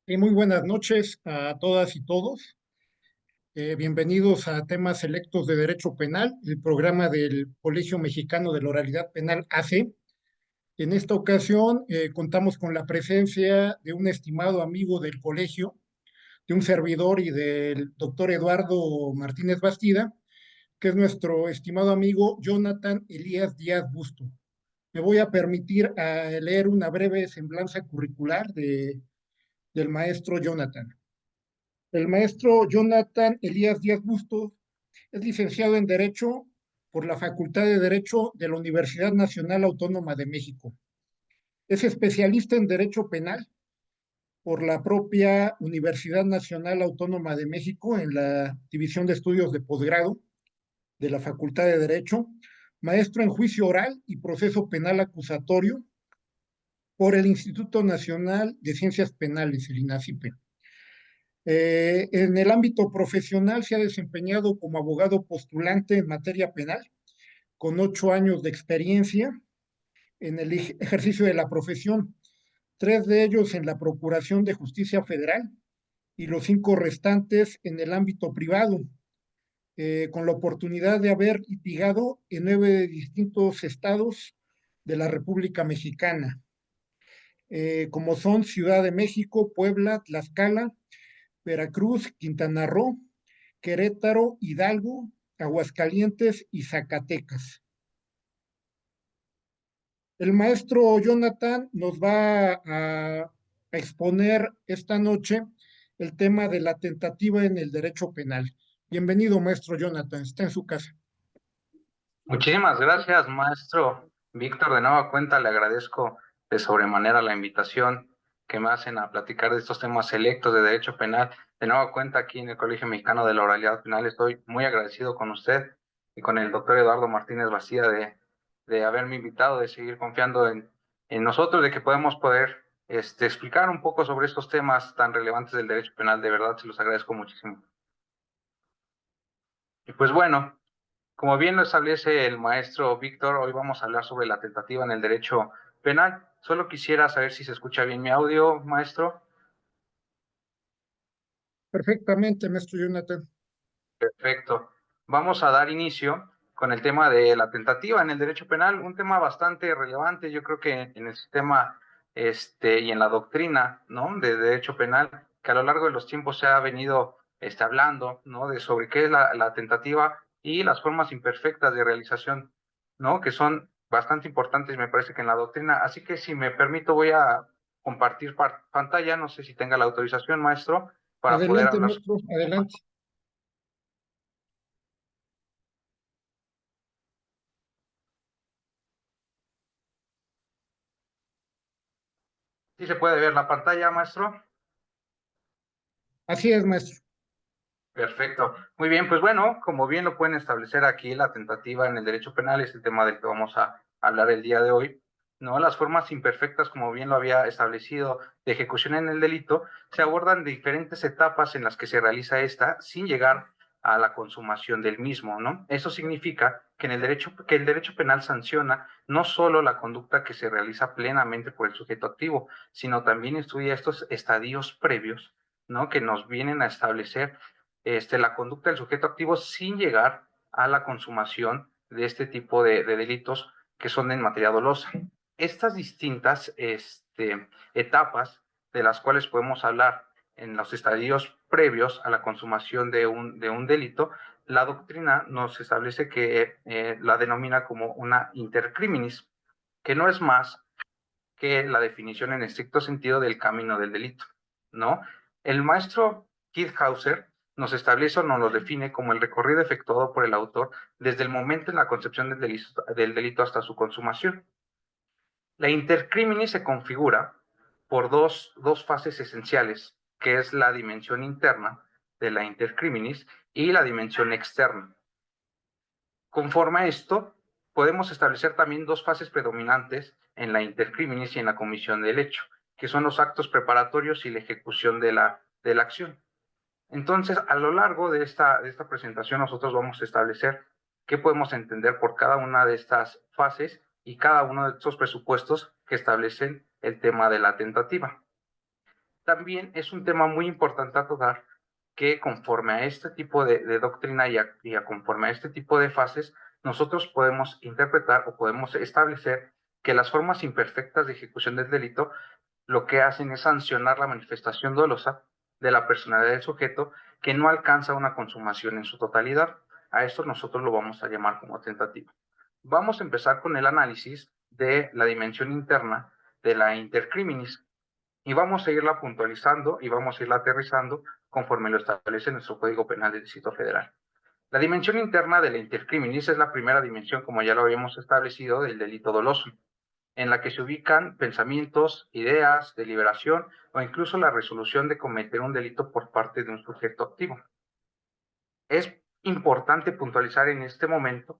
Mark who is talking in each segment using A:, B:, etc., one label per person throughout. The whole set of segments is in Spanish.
A: Y muy buenas noches a todas y todos. Bienvenidos a temas selectos de Derecho Penal, el programa del Colegio Mexicano de la Oralidad Penal AC. En esta ocasión contamos con la presencia de un estimado amigo del colegio, de un servidor y del doctor Eduardo Martínez Bastida, que es nuestro estimado amigo Jonathan Elías Díaz Busto. Me voy a permitir leer una breve semblanza curricular del maestro Jonathan. El maestro Jonathan Elías Díaz Bustos es licenciado en Derecho por la Facultad de Derecho de la Universidad Nacional Autónoma de México. Es especialista en Derecho Penal por la propia Universidad Nacional Autónoma de México en la División de Estudios de Posgrado de la Facultad de Derecho, maestro en Juicio Oral y Proceso Penal Acusatorio por el Instituto Nacional de Ciencias Penales, el INACIPE. En el ámbito profesional se ha desempeñado como abogado postulante en materia penal, con 8 años de experiencia en el ejercicio de la profesión, 3 de ellos en la Procuración de Justicia Federal y los 5 restantes en el ámbito privado, con la oportunidad de haber litigado en 9 distintos estados de la República Mexicana, como son Ciudad de México, Puebla, Tlaxcala, Veracruz, Quintana Roo, Querétaro, Hidalgo, Aguascalientes y Zacatecas. El maestro Jonathan nos va a exponer esta noche el tema de la tentativa en el derecho penal. Bienvenido, maestro Jonathan, está en su casa.
B: Muchísimas gracias, maestro Víctor. De nueva cuenta, le agradezco de sobremanera la invitación que me hacen a platicar de estos temas selectos de derecho penal. De nueva cuenta, aquí en el Colegio Mexicano de la Oralidad Penal, estoy muy agradecido con usted y con el doctor Eduardo Martínez Bastida de haberme invitado, de seguir confiando en nosotros, de que poder explicar un poco sobre estos temas tan relevantes del derecho penal. De verdad, se los agradezco muchísimo. Y pues bueno, como bien lo establece el maestro Víctor, hoy vamos a hablar sobre la tentativa en el derecho penal. Solo quisiera saber si se escucha bien mi audio, maestro.
A: Perfectamente, maestro Jonathan.
B: Perfecto. Vamos a dar inicio con el tema de la tentativa en el derecho penal, un tema bastante relevante, yo creo que en el sistema y en la doctrina, ¿no?, de derecho penal, que a lo largo de los tiempos se ha venido hablando, ¿no?, de sobre qué es la tentativa y las formas imperfectas de realización, ¿no?, que son bastante importantes, me parece que en la doctrina. Así que, si me permito, voy a compartir pantalla, no sé si tenga la autorización, maestro, para poder
A: Adelante,
B: hablar.
A: maestro, adelante.
B: ¿Sí se puede ver la pantalla, maestro?
A: Así es, maestro.
B: Perfecto. Muy bien, pues bueno, como bien lo pueden establecer aquí, la tentativa en el derecho penal es el tema del que vamos a hablar el día de hoy, ¿no? Las formas imperfectas, como bien lo había establecido, de ejecución en el delito, se abordan de diferentes etapas en las que se realiza esta sin llegar a la consumación del mismo, ¿no? Eso significa que el derecho penal sanciona no solo la conducta que se realiza plenamente por el sujeto activo, sino también estudia estos estadios previos, ¿no?, que nos vienen a establecer la conducta del sujeto activo sin llegar a la consumación de este tipo de delitos que son en materia dolosa. Estas distintas etapas de las cuales podemos hablar en los estadios previos a la consumación de un delito, la doctrina nos establece que la denomina como una intercriminis, que no es más que la definición en estricto sentido del camino del delito, ¿no? El maestro Keith Hauser nos establece o nos lo define como el recorrido efectuado por el autor desde el momento en la concepción del delito hasta su consumación. La intercriminis se configura por dos fases esenciales, que es la dimensión interna de la intercriminis y la dimensión externa. Conforme a esto, podemos establecer también dos fases predominantes en la intercriminis y en la comisión del hecho, que son los actos preparatorios y la ejecución de la acción. Entonces, a lo largo de esta presentación, nosotros vamos a establecer qué podemos entender por cada una de estas fases y cada uno de estos presupuestos que establecen el tema de la tentativa. También es un tema muy importante a tocar, que conforme a este tipo de doctrina conforme a este tipo de fases, nosotros podemos interpretar o podemos establecer que las formas imperfectas de ejecución del delito lo que hacen es sancionar la manifestación dolosa de la personalidad del sujeto que no alcanza una consumación en su totalidad. A esto nosotros lo vamos a llamar como tentativa. Vamos a empezar con el análisis de la dimensión interna de la intercriminis y vamos a irla puntualizando y vamos a irla aterrizando conforme lo establece nuestro Código Penal del Distrito Federal. La dimensión interna de la intercriminis es la primera dimensión, como ya lo habíamos establecido, del delito doloso, en la que se ubican pensamientos, ideas, deliberación o incluso la resolución de cometer un delito por parte de un sujeto activo. Es importante puntualizar en este momento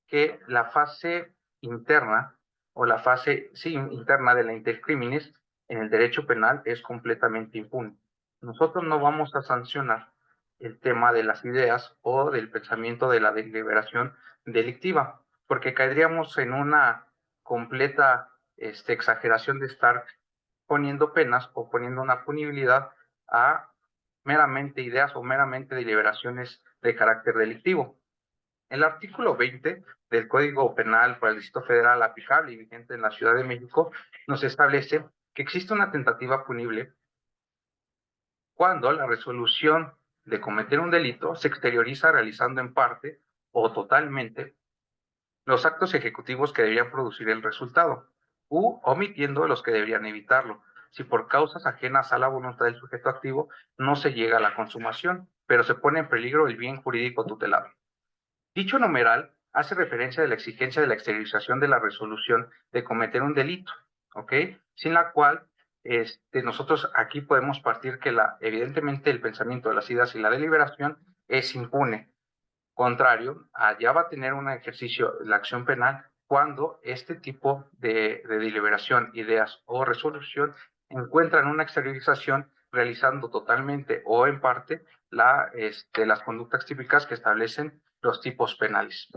B: que la fase interna o la fase interna de la intercriminis en el derecho penal es completamente impune. Nosotros no vamos a sancionar el tema de las ideas o del pensamiento de la deliberación delictiva, porque caeríamos en una completa exageración de estar poniendo penas o poniendo una punibilidad a meramente ideas o meramente deliberaciones de carácter delictivo. El artículo 20 del Código Penal para el Distrito Federal aplicable y vigente en la Ciudad de México nos establece que existe una tentativa punible cuando la resolución de cometer un delito se exterioriza realizando en parte o totalmente los actos ejecutivos que deberían producir el resultado u omitiendo los que deberían evitarlo, si por causas ajenas a la voluntad del sujeto activo no se llega a la consumación, pero se pone en peligro el bien jurídico tutelado. Dicho numeral hace referencia a la exigencia de la exteriorización de la resolución de cometer un delito, ¿ok? Sin la cual nosotros aquí podemos partir que evidentemente el pensamiento de las ideas y la deliberación es impune. Contrario, allá va a tener un ejercicio la acción penal cuando este tipo de deliberación, ideas o resolución encuentran una exteriorización realizando totalmente o en parte las conductas típicas que establecen los tipos penales.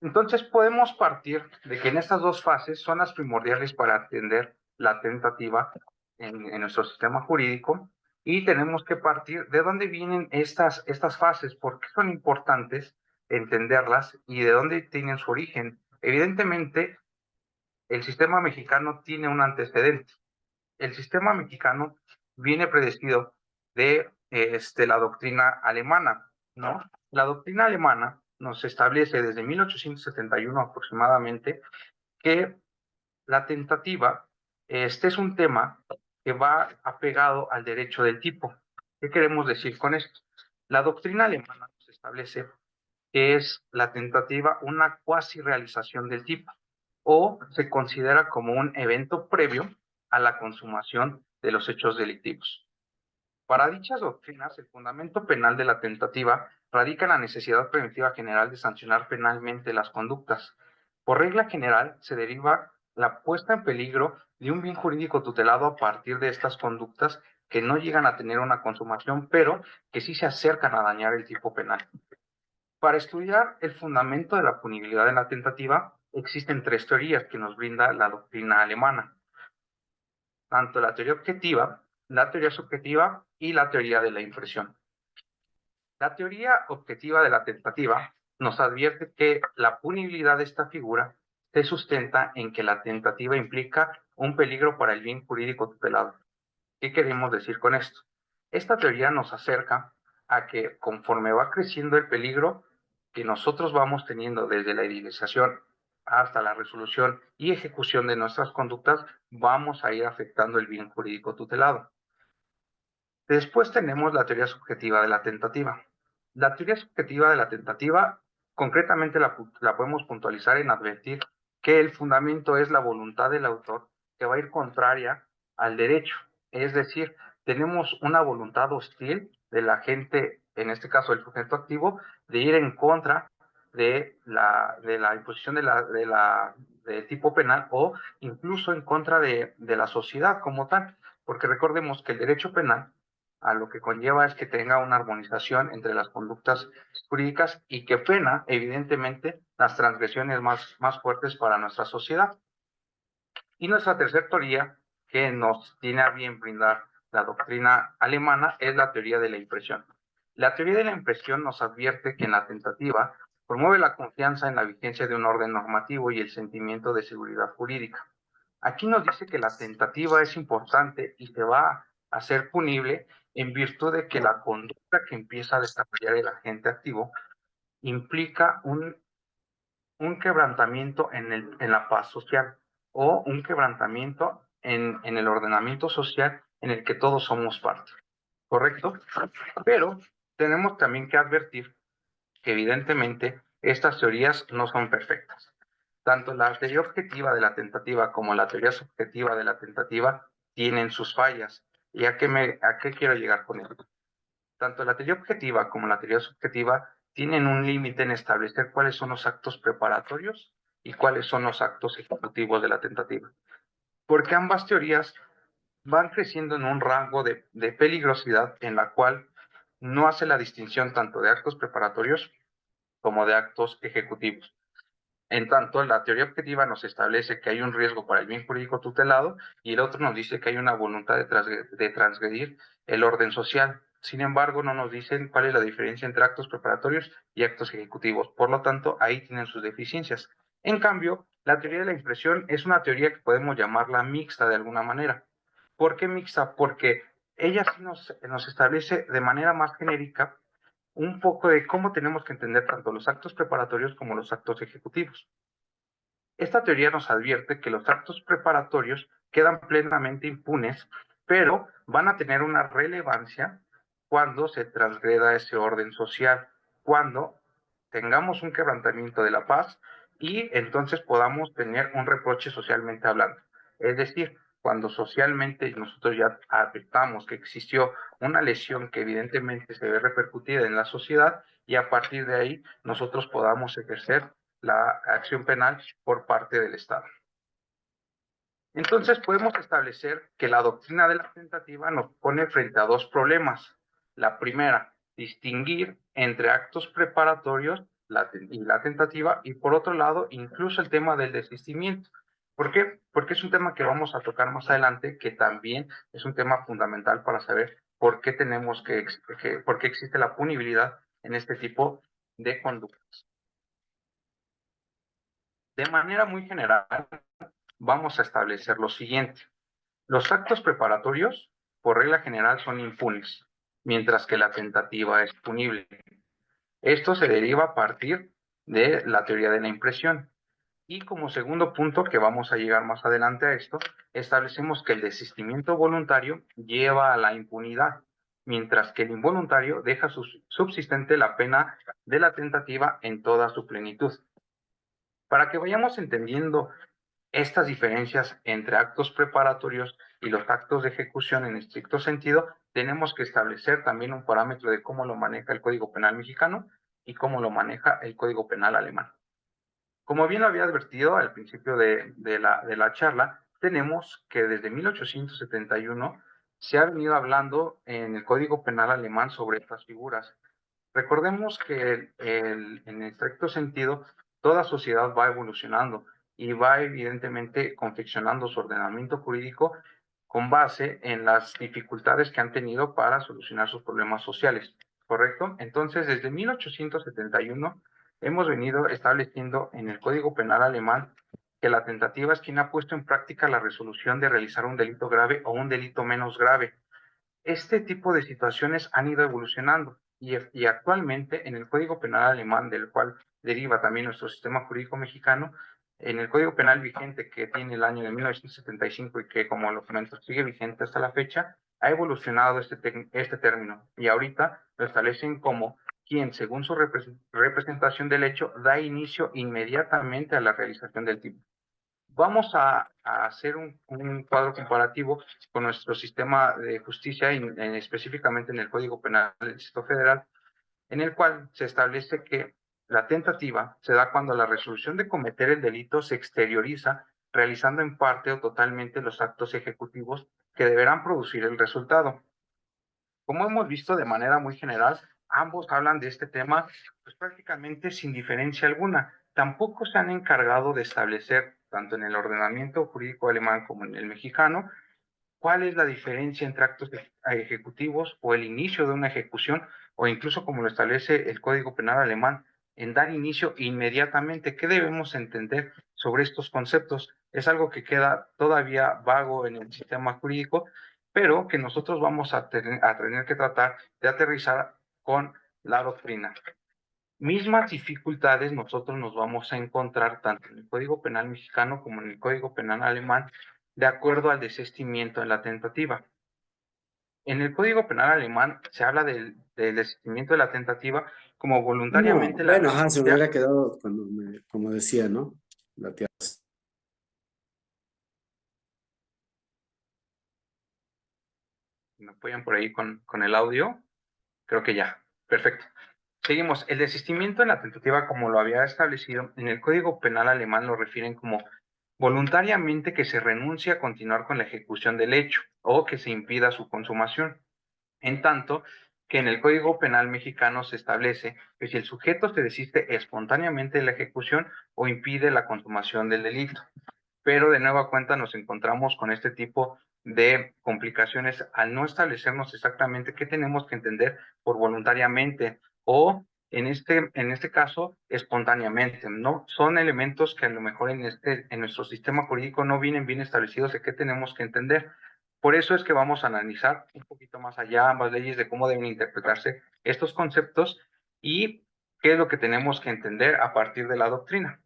B: Entonces podemos partir de que en estas dos fases son las primordiales para atender la tentativa en nuestro sistema jurídico y tenemos que partir de dónde vienen estas fases, por qué son importantes entenderlas y de dónde tienen su origen. Evidentemente, el sistema mexicano tiene un antecedente. El sistema mexicano viene predecido de la doctrina alemana, ¿no? La doctrina alemana nos establece desde 1871 aproximadamente que la tentativa es un tema que va apegado al derecho del tipo. ¿Qué queremos decir con esto? La doctrina alemana nos establece que es la tentativa una cuasi realización del tipo o se considera como un evento previo a la consumación de los hechos delictivos. Para dichas doctrinas, el fundamento penal de la tentativa radica en la necesidad preventiva general de sancionar penalmente las conductas. Por regla general, se deriva la puesta en peligro de un bien jurídico tutelado a partir de estas conductas que no llegan a tener una consumación, pero que sí se acercan a dañar el tipo penal. Para estudiar el fundamento de la punibilidad de la tentativa, existen tres teorías que nos brinda la doctrina alemana, tanto la teoría objetiva, la teoría subjetiva y la teoría de la impresión. La teoría objetiva de la tentativa nos advierte que la punibilidad de esta figura se sustenta en que la tentativa implica un peligro para el bien jurídico tutelado. ¿Qué queremos decir con esto? Esta teoría nos acerca a que conforme va creciendo el peligro que nosotros vamos teniendo desde la idealización hasta la resolución y ejecución de nuestras conductas, vamos a ir afectando el bien jurídico tutelado. Después tenemos la teoría subjetiva de la tentativa. La teoría subjetiva de la tentativa, concretamente la podemos puntualizar en advertir que el fundamento es la voluntad del autor que va a ir contraria al derecho. Es decir, tenemos una voluntad hostil de la gente, en este caso el sujeto activo, de ir en contra de la imposición de tipo penal o incluso en contra de la sociedad como tal. Porque recordemos que el derecho penal a lo que conlleva es que tenga una armonización entre las conductas jurídicas y que pena, evidentemente, las transgresiones más fuertes para nuestra sociedad. Y nuestra tercera teoría, que nos tiene a bien brindar la doctrina alemana es la teoría de la impresión. La teoría de la impresión nos advierte que en la tentativa promueve la confianza en la vigencia de un orden normativo y el sentimiento de seguridad jurídica. Aquí nos dice que la tentativa es importante y se va a ser punible en virtud de que la conducta que empieza a desarrollar el agente activo implica un quebrantamiento en la paz social o un quebrantamiento en el ordenamiento social en el que todos somos parte, ¿correcto? Pero tenemos también que advertir que evidentemente estas teorías no son perfectas. Tanto la teoría objetiva de la tentativa como la teoría subjetiva de la tentativa tienen sus fallas. ¿Y a qué quiero llegar con esto? Tanto la teoría objetiva como la teoría subjetiva tienen un límite en establecer cuáles son los actos preparatorios y cuáles son los actos ejecutivos de la tentativa. Porque ambas teorías van creciendo en un rango de peligrosidad en la cual no hace la distinción tanto de actos preparatorios como de actos ejecutivos. En tanto, la teoría objetiva nos establece que hay un riesgo para el bien jurídico tutelado y el otro nos dice que hay una voluntad de transgredir el orden social. Sin embargo, no nos dicen cuál es la diferencia entre actos preparatorios y actos ejecutivos. Por lo tanto, ahí tienen sus deficiencias. En cambio, la teoría de la impresión es una teoría que podemos llamarla mixta de alguna manera. ¿Por qué mixta? Porque ella sí nos establece de manera más genérica un poco de cómo tenemos que entender tanto los actos preparatorios como los actos ejecutivos. Esta teoría nos advierte que los actos preparatorios quedan plenamente impunes, pero van a tener una relevancia cuando se transgreda ese orden social, cuando tengamos un quebrantamiento de la paz y entonces podamos tener un reproche socialmente hablando. Es decir, cuando socialmente nosotros ya advertamos que existió una lesión que evidentemente se ve repercutida en la sociedad y a partir de ahí nosotros podamos ejercer la acción penal por parte del Estado. Entonces podemos establecer que la doctrina de la tentativa nos pone frente a dos problemas. La primera, distinguir entre actos preparatorios y la tentativa, y por otro lado, incluso el tema del desistimiento. ¿Por qué? Porque es un tema que vamos a tocar más adelante, que también es un tema fundamental para saber por qué por qué existe la punibilidad en este tipo de conductas. De manera muy general, vamos a establecer lo siguiente. Los actos preparatorios, por regla general, son impunes, mientras que la tentativa es punible. Esto se deriva a partir de la teoría de la impresión. Y como segundo punto, que vamos a llegar más adelante a esto, establecemos que el desistimiento voluntario lleva a la impunidad, mientras que el involuntario deja subsistente la pena de la tentativa en toda su plenitud. Para que vayamos entendiendo estas diferencias entre actos preparatorios y los actos de ejecución en estricto sentido, tenemos que establecer también un parámetro de cómo lo maneja el Código Penal mexicano y cómo lo maneja el Código Penal alemán. Como bien lo había advertido al principio de la charla, tenemos que desde 1871 se ha venido hablando en el Código Penal alemán sobre estas figuras. Recordemos que en estricto sentido, toda sociedad va evolucionando y va evidentemente confeccionando su ordenamiento jurídico con base en las dificultades que han tenido para solucionar sus problemas sociales, ¿correcto? Entonces, desde 1871 hemos venido estableciendo en el Código Penal alemán que la tentativa es quien ha puesto en práctica la resolución de realizar un delito grave o un delito menos grave. Este tipo de situaciones han ido evolucionando y actualmente en el Código Penal alemán, del cual deriva también nuestro sistema jurídico mexicano, en el Código Penal vigente que tiene el año de 1975 y que, como lo comento, sigue vigente hasta la fecha, ha evolucionado este término y ahorita lo establecen como quien, según su representación del hecho, da inicio inmediatamente a la realización del tipo. Vamos a hacer un cuadro comparativo con nuestro sistema de justicia, específicamente en el Código Penal del Distrito Federal, en el cual se establece que la tentativa se da cuando la resolución de cometer el delito se exterioriza, realizando en parte o totalmente los actos ejecutivos que deberán producir el resultado. Como hemos visto de manera muy general, ambos hablan de este tema pues, prácticamente sin diferencia alguna. Tampoco se han encargado de establecer, tanto en el ordenamiento jurídico alemán como en el mexicano, ¿cuál es la diferencia entre actos ejecutivos o el inicio de una ejecución, o incluso como lo establece el Código Penal alemán, en dar inicio inmediatamente? ¿Qué debemos entender sobre estos conceptos? Es algo que queda todavía vago en el sistema jurídico, pero que nosotros vamos a tener que tratar de aterrizar con la doctrina. Mismas dificultades nosotros nos vamos a encontrar tanto en el Código Penal mexicano como en el Código Penal alemán, de acuerdo al desistimiento en la tentativa. En el Código Penal alemán se habla del desistimiento de la tentativa como
C: No,
B: voluntariamente la
C: bueno, ajá, se me
B: renuncia.
C: hubiera quedado cuando como decía, ¿no? La tía.
B: ¿Me apoyan por ahí con el audio? Creo que ya. Perfecto. Seguimos. El desistimiento en la tentativa, como lo había establecido, en el Código Penal alemán lo refieren como voluntariamente que se renuncia a continuar con la ejecución del hecho o que se impida su consumación. En tanto que en el Código Penal mexicano se establece que si el sujeto se desiste espontáneamente de la ejecución o impide la consumación del delito. Pero de nueva cuenta nos encontramos con este tipo de complicaciones al no establecernos exactamente qué tenemos que entender por voluntariamente o en este caso espontáneamente. No son elementos que a lo mejor en nuestro sistema jurídico no vienen bien establecidos de qué tenemos que entender. Por eso es que vamos a analizar un poquito más allá ambas leyes de cómo deben interpretarse estos conceptos y qué es lo que tenemos que entender a partir de la doctrina.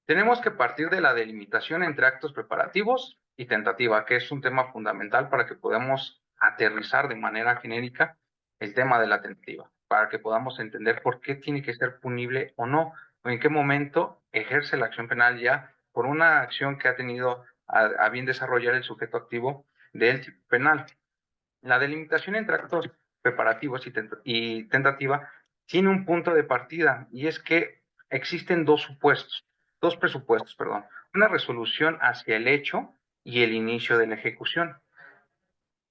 B: Tenemos que partir de la delimitación entre actos preparativos y tentativa, que es un tema fundamental para que podamos aterrizar de manera genérica el tema de la tentativa, para que podamos entender por qué tiene que ser punible o no, o en qué momento ejerce la acción penal ya por una acción que ha tenido a bien desarrollar el sujeto activo del tipo penal. La delimitación entre actos preparativos y tentativa tiene un punto de partida, y es que existen dos presupuestos, perdón, una resolución hacia el hecho y el inicio de la ejecución.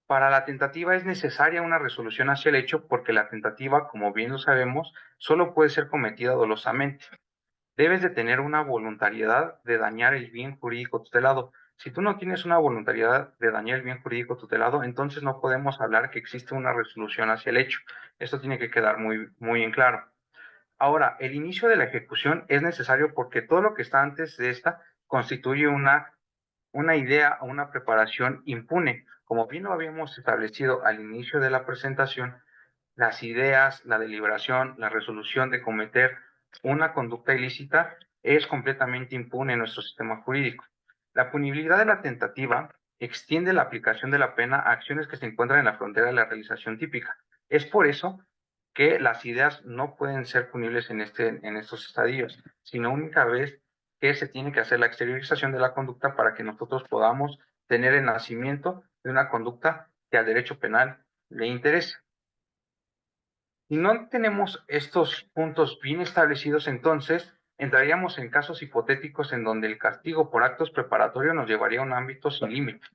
B: Para la tentativa es necesaria una resolución hacia el hecho porque la tentativa, como bien lo sabemos, solo puede ser cometida dolosamente. Debes de tener una voluntariedad de dañar el bien jurídico tutelado. Si tú no tienes una voluntariedad de dañar el bien jurídico tutelado, entonces no podemos hablar que existe una resolución hacia el hecho. Esto tiene que quedar muy en claro. Ahora, el inicio de la ejecución es necesario porque todo lo que está antes de esta constituye una idea o una preparación impune. Como bien lo habíamos establecido al inicio de la presentación, las ideas, la deliberación, la resolución de cometer una conducta ilícita es completamente impune en nuestro sistema jurídico. La punibilidad de la tentativa extiende la aplicación de la pena a acciones que se encuentran en la frontera de la realización típica. Es por eso que las ideas no pueden ser punibles en estos estadios, sino única vez que se tiene que hacer la exteriorización de la conducta para que nosotros podamos tener el nacimiento de una conducta que al derecho penal le interese. Si no tenemos estos puntos bien establecidos, entonces entraríamos en casos hipotéticos en donde el castigo por actos preparatorios nos llevaría a un ámbito sin límite.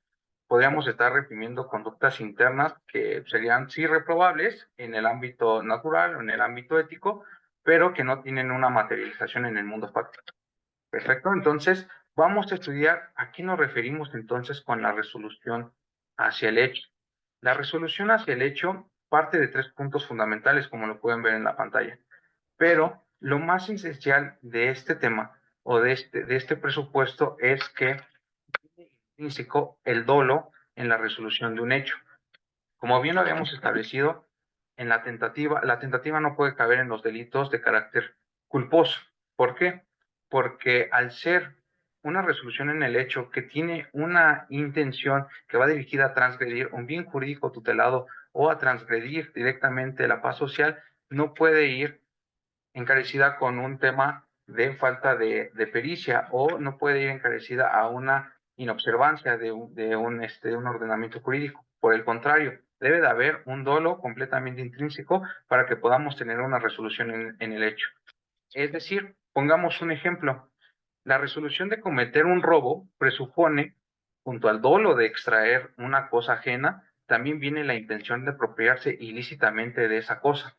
B: Podríamos estar reprimiendo conductas internas que serían sí reprobables en el ámbito natural o en el ámbito ético, pero que no tienen una materialización en el mundo fáctico. Perfecto, entonces vamos a estudiar a qué nos referimos entonces con la resolución hacia el hecho. La resolución hacia el hecho parte de tres puntos fundamentales, como lo pueden ver en la pantalla. Pero lo más esencial de este tema o de este presupuesto es que tiene intrínseco el dolo en la resolución de un hecho. Como bien lo habíamos establecido, en la tentativa no puede caber en los delitos de carácter culposo. ¿Por qué? Porque al ser una resolución en el hecho que tiene una intención que va dirigida a transgredir un bien jurídico tutelado o a transgredir directamente la paz social, no puede ir encarecida con un tema de falta de pericia o no puede ir encarecida a una inobservancia de un ordenamiento jurídico. Por el contrario, debe de haber un dolo completamente intrínseco para que podamos tener una resolución en el hecho. Es decir, pongamos un ejemplo. La resolución de cometer un robo presupone, junto al dolo de extraer una cosa ajena, también viene la intención de apropiarse ilícitamente de esa cosa.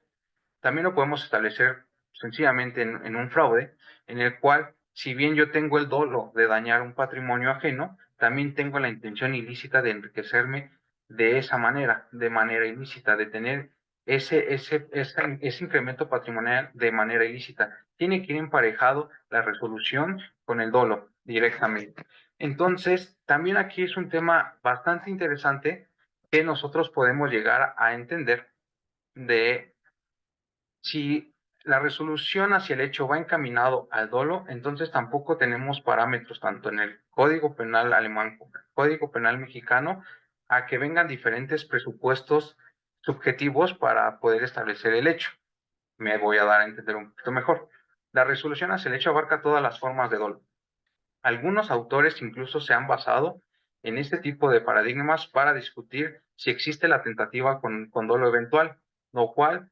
B: También lo podemos establecer sencillamente en un fraude, en el cual si bien yo tengo el dolo de dañar un patrimonio ajeno, también tengo la intención ilícita de enriquecerme de esa manera, de manera ilícita, de tener ese incremento patrimonial de manera ilícita. Tiene que ir emparejado la resolución con el dolo directamente. Entonces, también aquí es un tema bastante interesante que nosotros podemos llegar a entender de si la resolución hacia el hecho va encaminado al dolo, entonces tampoco tenemos parámetros tanto en el Código Penal alemán como en el Código Penal mexicano a que vengan diferentes presupuestos subjetivos para poder establecer el hecho. Me voy a dar a entender un poquito mejor. La resolución hacia el hecho abarca todas las formas de dolo. Algunos autores incluso se han basado en este tipo de paradigmas para discutir si existe la tentativa con dolo eventual, lo cual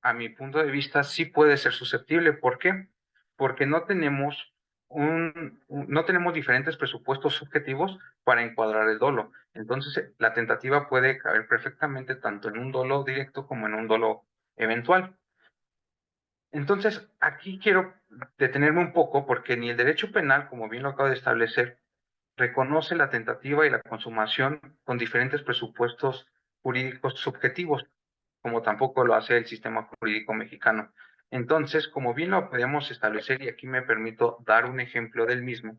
B: a mi punto de vista, sí puede ser susceptible. ¿Por qué? Porque no tenemos no tenemos diferentes presupuestos subjetivos para encuadrar el dolo. Entonces, la tentativa puede caber perfectamente tanto en un dolo directo como en un dolo eventual. Entonces, aquí quiero detenerme un poco porque ni el derecho penal, como bien lo acabo de establecer, reconoce la tentativa y la consumación con diferentes presupuestos jurídicos subjetivos, como tampoco lo hace el sistema jurídico mexicano. Entonces, como bien lo podemos establecer, y aquí me permito dar un ejemplo del mismo,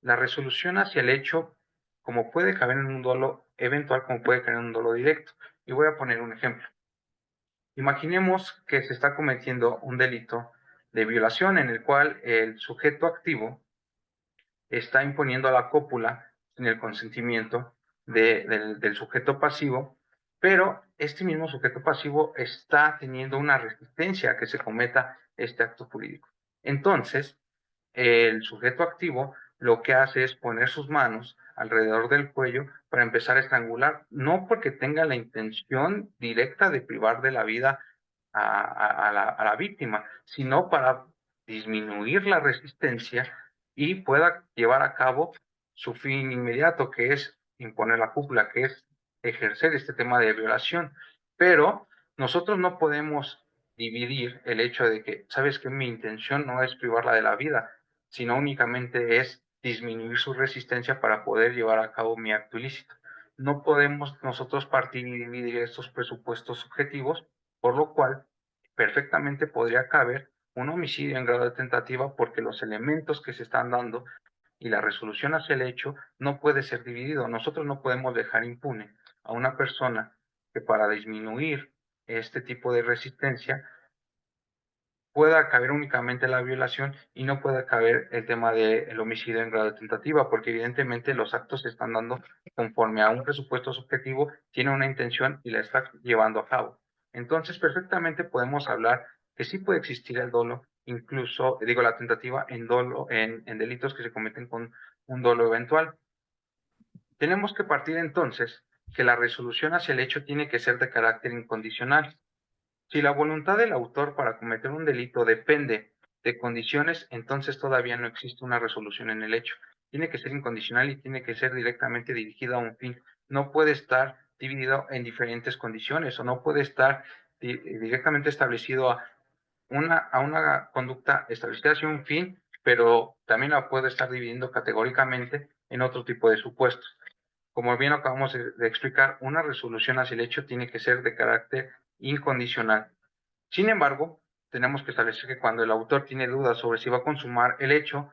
B: la resolución hacia el hecho, como puede caber en un dolo eventual, como puede caber en un dolo directo. Y voy a poner un ejemplo. Imaginemos que se está cometiendo un delito de violación en el cual el sujeto activo está imponiendo la cópula sin el consentimiento del sujeto pasivo, pero este mismo sujeto pasivo está teniendo una resistencia a que se cometa este acto jurídico. Entonces, el sujeto activo lo que hace es poner sus manos alrededor del cuello para empezar a estrangular, no porque tenga la intención directa de privar de la vida a la víctima, sino para disminuir la resistencia y pueda llevar a cabo su fin inmediato, que es imponer la cúpula, que es ejercer este tema de violación. Pero nosotros no podemos dividir el hecho de que, sabes que mi intención no es privarla de la vida, sino únicamente es disminuir su resistencia para poder llevar a cabo mi acto ilícito. No podemos nosotros partir y dividir estos presupuestos subjetivos, por lo cual perfectamente podría caber un homicidio en grado de tentativa porque los elementos que se están dando y la resolución hacia el hecho no puede ser dividido. Nosotros no podemos dejar impune a una persona que para disminuir este tipo de resistencia pueda caber únicamente la violación y no pueda caber el tema del homicidio en grado de tentativa, porque evidentemente los actos se están dando conforme a un presupuesto subjetivo, tiene una intención y la está llevando a cabo. Entonces, perfectamente podemos hablar que sí puede existir el dolo, incluso, digo, la tentativa en delitos que se cometen con un dolo eventual. Tenemos que partir entonces que la resolución hacia el hecho tiene que ser de carácter incondicional. Si la voluntad del autor para cometer un delito depende de condiciones, entonces todavía no existe una resolución en el hecho. Tiene que ser incondicional y tiene que ser directamente dirigida a un fin. No puede estar dividido en diferentes condiciones o no puede estar directamente establecido a una conducta establecida hacia un fin, pero también la puede estar dividiendo categóricamente en otro tipo de supuestos. Como bien acabamos de explicar, una resolución hacia el hecho tiene que ser de carácter incondicional. Sin embargo, tenemos que establecer que cuando el autor tiene dudas sobre si va a consumar el hecho,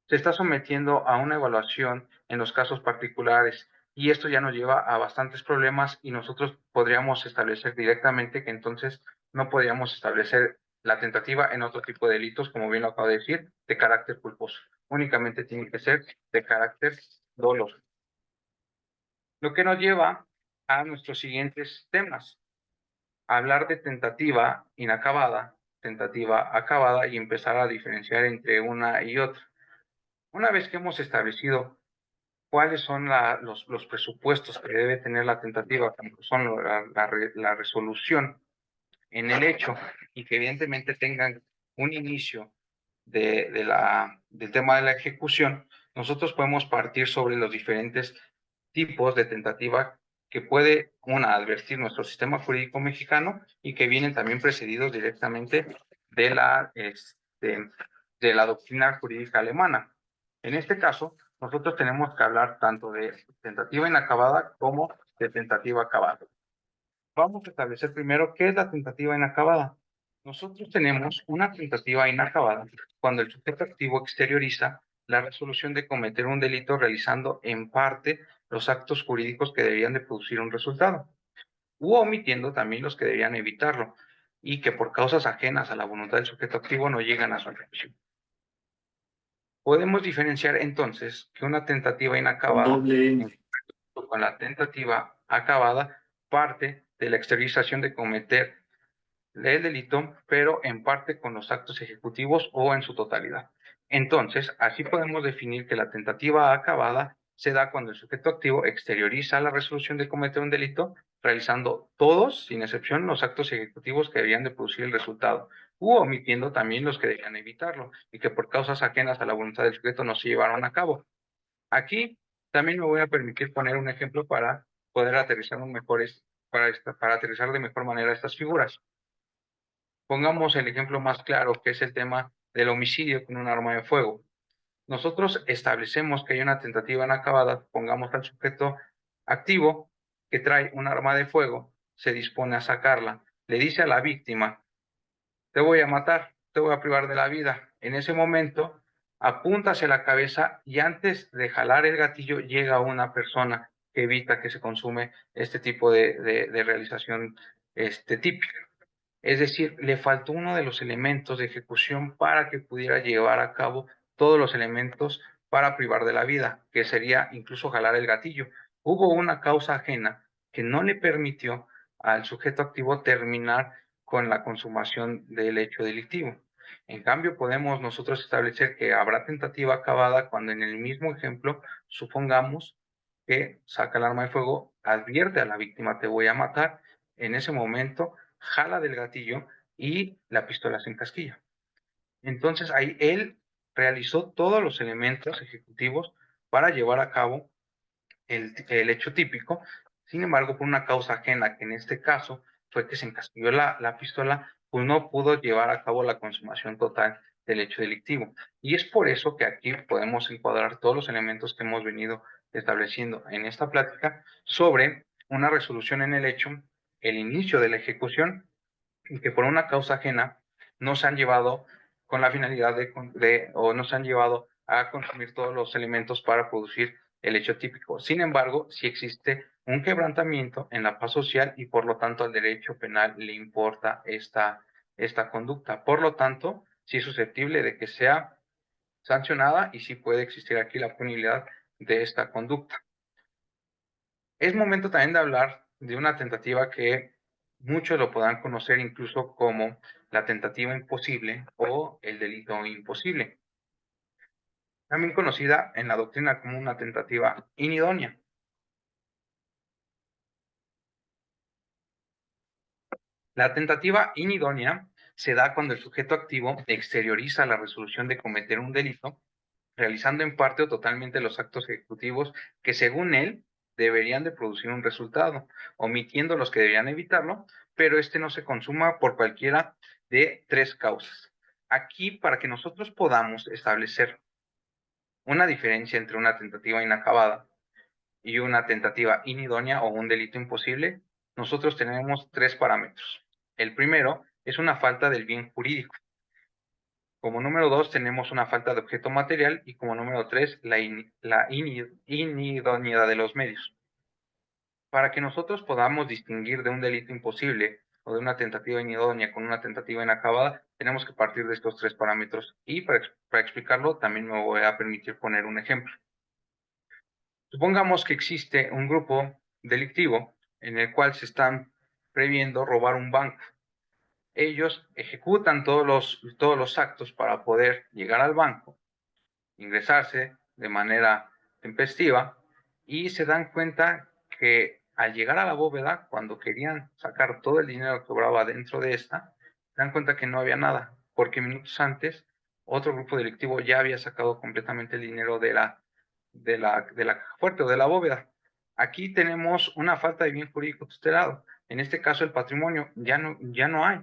B: se está sometiendo a una evaluación en los casos particulares y esto ya nos lleva a bastantes problemas y nosotros podríamos establecer directamente que entonces no podríamos establecer la tentativa en otro tipo de delitos, como bien lo acabo de decir, de carácter culposo. Únicamente tiene que ser de carácter doloso. Lo que nos lleva a nuestros siguientes temas. Hablar de tentativa inacabada, tentativa acabada y empezar a diferenciar entre una y otra. Una vez que hemos establecido cuáles son los presupuestos que debe tener la tentativa, como son la resolución en el hecho y que evidentemente tengan un inicio del tema de la ejecución, nosotros podemos partir sobre los diferentes tipos de tentativa que puede, advertir nuestro sistema jurídico mexicano y que vienen también precedidos directamente de de la doctrina jurídica alemana. En este caso, nosotros tenemos que hablar tanto de tentativa inacabada como de tentativa acabada. Vamos a establecer primero qué es la tentativa inacabada. Nosotros tenemos una tentativa inacabada cuando el sujeto activo exterioriza la resolución de cometer un delito realizando en parte los actos jurídicos que deberían de producir un resultado, u omitiendo también los que deberían evitarlo, y que por causas ajenas a la voluntad del sujeto activo no llegan a su ejecución. Podemos diferenciar entonces que una tentativa inacabada con la tentativa acabada parte de la exteriorización de cometer el delito, pero en parte con los actos ejecutivos o en su totalidad. Entonces, así podemos definir que la tentativa acabada se da cuando el sujeto activo exterioriza la resolución de cometer un delito, realizando todos, sin excepción, los actos ejecutivos que deberían de producir el resultado, u omitiendo también los que deberían evitarlo, y que por causas ajenas a la voluntad del sujeto no se llevaron a cabo. Aquí también me voy a permitir poner un ejemplo para poder aterrizar para aterrizar de mejor manera estas figuras. Pongamos el ejemplo más claro, que es el tema del homicidio con un arma de fuego. Nosotros establecemos que hay una tentativa inacabada, pongamos al sujeto activo que trae un arma de fuego, se dispone a sacarla, le dice a la víctima, te voy a matar, te voy a privar de la vida. En ese momento, apunta hacia la cabeza y antes de jalar el gatillo llega una persona que evita que se consume este tipo de realización típica. Es decir, le faltó uno de los elementos de ejecución para que pudiera llevar a cabo todos los elementos para privar de la vida, que sería incluso jalar el gatillo. Hubo una causa ajena que no le permitió al sujeto activo terminar con la consumación del hecho delictivo. En cambio, podemos nosotros establecer que habrá tentativa acabada cuando en el mismo ejemplo supongamos que saca el arma de fuego, advierte a la víctima, te voy a matar. En ese momento jala del gatillo y la pistola se encasquilla. Entonces ahí él realizó todos los elementos ejecutivos para llevar a cabo el hecho típico. Sin embargo, por una causa ajena, que en este caso fue que se encasquilló la pistola, pues no pudo llevar a cabo la consumación total del hecho delictivo. Y es por eso que aquí podemos encuadrar todos los elementos que hemos venido estableciendo en esta plática sobre una resolución en el hecho, el inicio de la ejecución, y que por una causa ajena no se han llevado con la finalidad o no se han llevado a consumir todos los elementos para producir el hecho típico. Sin embargo, sí existe un quebrantamiento en la paz social y por lo tanto al derecho penal le importa esta conducta. Por lo tanto, sí es susceptible de que sea sancionada y sí puede existir aquí la punibilidad de esta conducta. Es momento también de hablar de una tentativa que muchos lo podrán conocer incluso como la tentativa imposible o el delito imposible, también conocida en la doctrina como una tentativa inidónea. La tentativa inidónea se da cuando el sujeto activo exterioriza la resolución de cometer un delito, realizando en parte o totalmente los actos ejecutivos que según él deberían de producir un resultado, omitiendo los que deberían evitarlo, pero este no se consuma por cualquiera de tres causas. Aquí, para que nosotros podamos establecer una diferencia entre una tentativa inacabada y una tentativa inidónea o un delito imposible, nosotros tenemos tres parámetros. El primero es una falta del bien jurídico. Como número 2 tenemos una falta de objeto material y como número 3 la inidoneidad de los medios. Para que nosotros podamos distinguir de un delito imposible o de una tentativa inidónea con una tentativa inacabada, tenemos que partir de estos tres parámetros. Y para explicarlo también me voy a permitir poner un ejemplo. Supongamos que existe un grupo delictivo en el cual se están previendo robar un banco. Ellos ejecutan todos los actos para poder llegar al banco, ingresarse de manera tempestiva y se dan cuenta que al llegar a la bóveda, cuando querían sacar todo el dinero que sobraba dentro de esta, se dan cuenta que no había nada, porque minutos antes otro grupo delictivo ya había sacado completamente el dinero de la caja fuerte o de la bóveda. Aquí tenemos una falta de bien jurídico tutelado. En este caso el patrimonio ya no hay.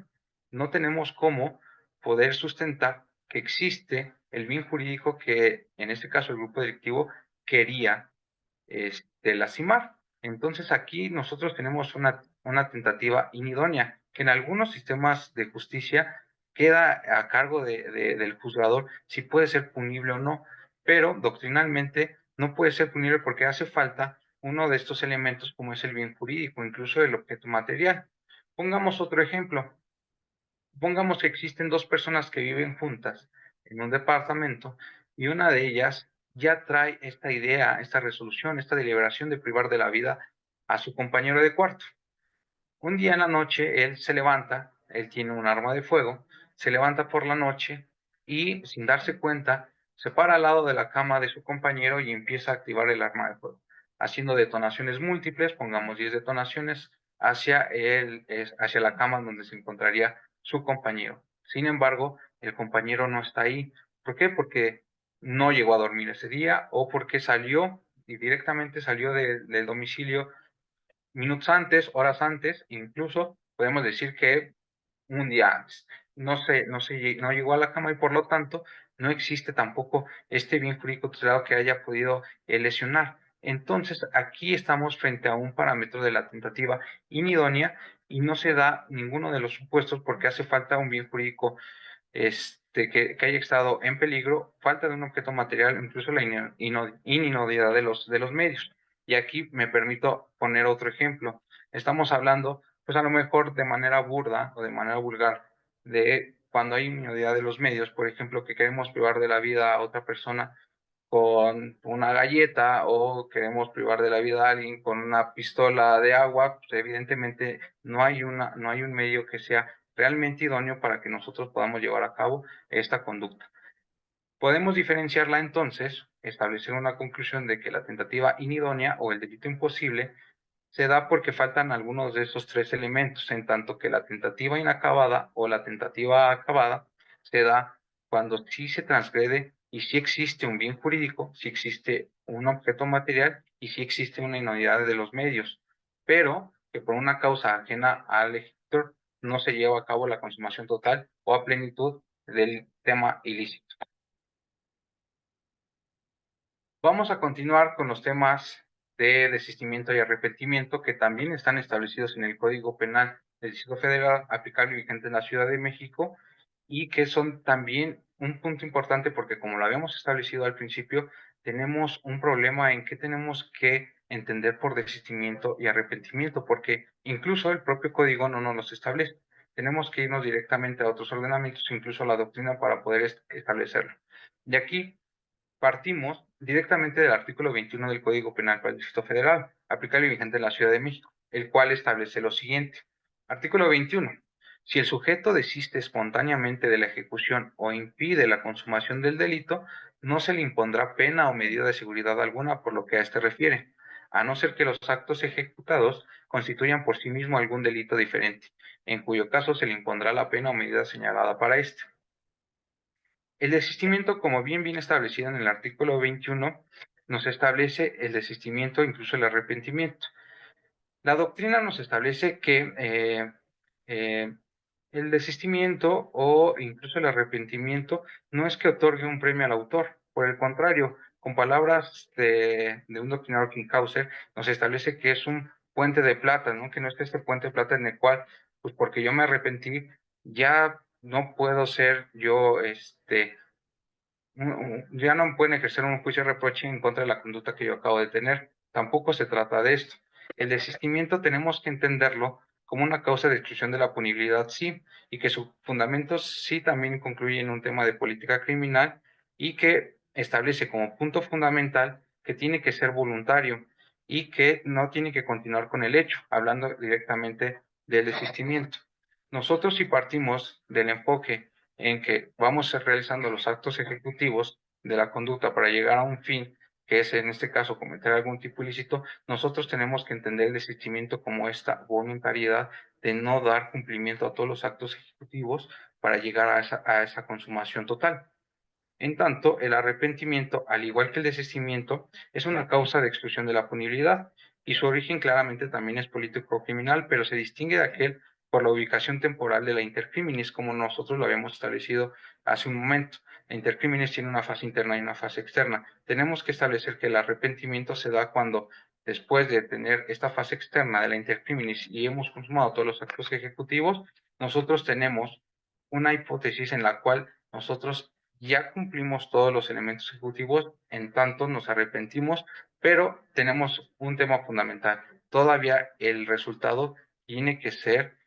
B: No tenemos cómo poder sustentar que existe el bien jurídico que, en este caso, el grupo delictivo quería lastimar. Entonces, aquí nosotros tenemos una tentativa inidónea, que en algunos sistemas de justicia queda a cargo del juzgador si puede ser punible o no, pero doctrinalmente no puede ser punible porque hace falta uno de estos elementos como es el bien jurídico, incluso el objeto material. Pongamos otro ejemplo. Pongamos que existen dos personas que viven juntas en un departamento y una de ellas ya trae esta idea, esta resolución, esta deliberación de privar de la vida a su compañero de cuarto. Un día en la noche él se levanta, él tiene un arma de fuego, se levanta por la noche y sin darse cuenta se para al lado de la cama de su compañero y empieza a activar el arma de fuego, haciendo detonaciones múltiples, pongamos 10 detonaciones hacia la cama donde se encontraría su compañero. Sin embargo, el compañero no está ahí. ¿Por qué? Porque no llegó a dormir ese día o porque salió y directamente salió del domicilio minutos antes, horas antes, incluso podemos decir que un día antes. No llegó a la cama y por lo tanto no existe tampoco este bien jurídico tutelado que haya podido lesionar. Entonces, aquí estamos frente a un parámetro de la tentativa inidónea y no se da ninguno de los supuestos porque hace falta un bien jurídico que haya estado en peligro, falta de un objeto material, incluso la inodidad de los medios. Y aquí me permito poner otro ejemplo. Estamos hablando, pues a lo mejor de manera burda o de manera vulgar, de cuando hay inodidad de los medios, por ejemplo, que queremos privar de la vida a otra persona con una galleta o queremos privar de la vida a alguien con una pistola de agua, pues evidentemente no hay un medio que sea realmente idóneo para que nosotros podamos llevar a cabo esta conducta. Podemos diferenciarla entonces, establecer una conclusión de que la tentativa inidónea o el delito imposible se da porque faltan algunos de esos tres elementos, en tanto que la tentativa inacabada o la tentativa acabada se da cuando sí se transgrede y sí existe un bien jurídico, sí existe un objeto material y sí existe una inodidad de los medios, pero que por una causa ajena al ejecutor no se lleva a cabo la consumación total o a plenitud del tema ilícito. Vamos a continuar con los temas de desistimiento y arrepentimiento que también están establecidos en el Código Penal del Distrito Federal, aplicable y vigente en la Ciudad de México, y que son también un punto importante porque, como lo habíamos establecido al principio, tenemos un problema en qué tenemos que entender por desistimiento y arrepentimiento, porque incluso el propio código no nos los establece. Tenemos que irnos directamente a otros ordenamientos, incluso a la doctrina, para poder establecerlo. De aquí partimos directamente del artículo 21 del Código Penal para el Distrito Federal, aplicable y vigente en la Ciudad de México, el cual establece lo siguiente. Artículo 21. Si el sujeto desiste espontáneamente de la ejecución o impide la consumación del delito, no se le impondrá pena o medida de seguridad alguna por lo que a este refiere, a no ser que los actos ejecutados constituyan por sí mismo algún delito diferente, en cuyo caso se le impondrá la pena o medida señalada para este. El desistimiento, como bien establecido en el artículo 21, nos establece el desistimiento, incluso el arrepentimiento. La doctrina nos establece que el desistimiento o incluso el arrepentimiento no es que otorgue un premio al autor. Por el contrario, con palabras de un doctrinador Kinghauser, nos establece que es un puente de plata, ¿no? Que no es que este puente de plata en el cual, pues porque yo me arrepentí, ya no puedo ser yo, ya no pueden ejercer un juicio de reproche en contra de la conducta que yo acabo de tener. Tampoco se trata de esto. El desistimiento tenemos que entenderlo como una causa de exclusión de la punibilidad, sí, y que sus fundamentos sí también concluyen un tema de política criminal y que establece como punto fundamental que tiene que ser voluntario y que no tiene que continuar con el hecho, hablando directamente del desistimiento. Nosotros si partimos del enfoque en que vamos realizando los actos ejecutivos de la conducta para llegar a un fin, que es en este caso cometer algún tipo ilícito, nosotros tenemos que entender el desistimiento como esta voluntariedad de no dar cumplimiento a todos los actos ejecutivos para llegar a esa consumación total. En tanto, el arrepentimiento, al igual que el desistimiento, es una causa de exclusión de la punibilidad y su origen claramente también es político-criminal, pero se distingue de aquel por la ubicación temporal de la intercriminis, como nosotros lo habíamos establecido hace un momento. La intercriminis tiene una fase interna y una fase externa. Tenemos que establecer que el arrepentimiento se da cuando, después de tener esta fase externa de la intercriminis y hemos consumado todos los actos ejecutivos, nosotros tenemos una hipótesis en la cual nosotros ya cumplimos todos los elementos ejecutivos, en tanto nos arrepentimos, pero tenemos un tema fundamental. Todavía el resultado tiene que ser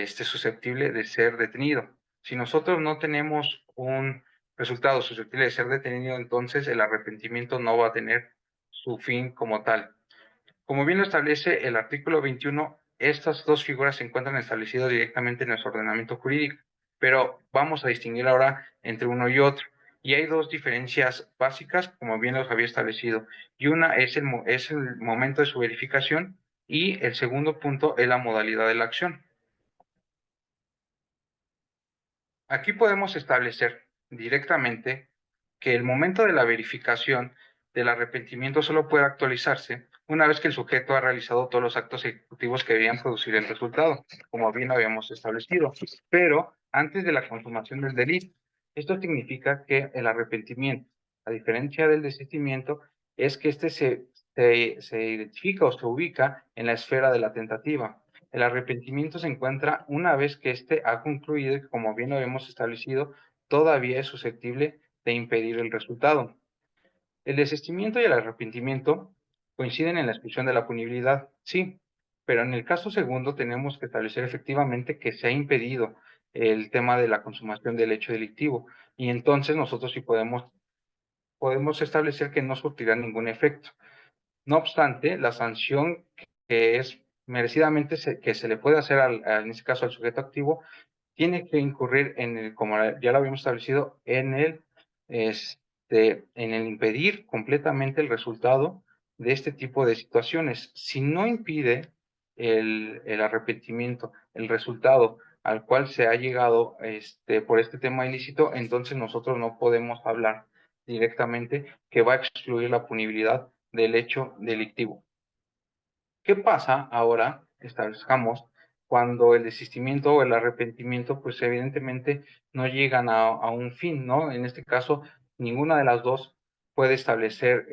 B: susceptible de ser detenido. Si nosotros no tenemos un resultado susceptible de ser detenido, entonces el arrepentimiento no va a tener su fin como tal. Como bien lo establece el artículo 21, estas dos figuras se encuentran establecidas directamente en nuestro ordenamiento jurídico, pero vamos a distinguir ahora entre uno y otro. Y hay dos diferencias básicas, como bien los había establecido. Y una es el momento de su verificación y el segundo punto es la modalidad de la acción. Aquí podemos establecer directamente que el momento de la verificación del arrepentimiento solo puede actualizarse una vez que el sujeto ha realizado todos los actos ejecutivos que debían producir el resultado, como bien lo habíamos establecido, pero antes de la consumación del delito. Esto significa que el arrepentimiento, a diferencia del desistimiento, es que este se identifica o se ubica en la esfera de la tentativa. El arrepentimiento se encuentra una vez que éste ha concluido y, como bien lo hemos establecido, todavía es susceptible de impedir el resultado. El desistimiento y el arrepentimiento coinciden en la exclusión de la punibilidad, sí, pero en el caso segundo tenemos que establecer efectivamente que se ha impedido el tema de la consumación del hecho delictivo y entonces nosotros sí podemos establecer que no surtirá ningún efecto. No obstante, la sanción que es merecidamente que se le puede hacer en este caso al sujeto activo tiene que incurrir en el, como ya lo habíamos establecido, en el impedir completamente el resultado de este tipo de situaciones. Si no impide el arrepentimiento, el resultado al cual se ha llegado por este tema ilícito, entonces nosotros no podemos hablar directamente que va a excluir la punibilidad del hecho delictivo. ¿Qué pasa ahora? Establezcamos cuando el desistimiento o el arrepentimiento, pues evidentemente no llegan a un fin, ¿no? En este caso, ninguna de las dos puede establecer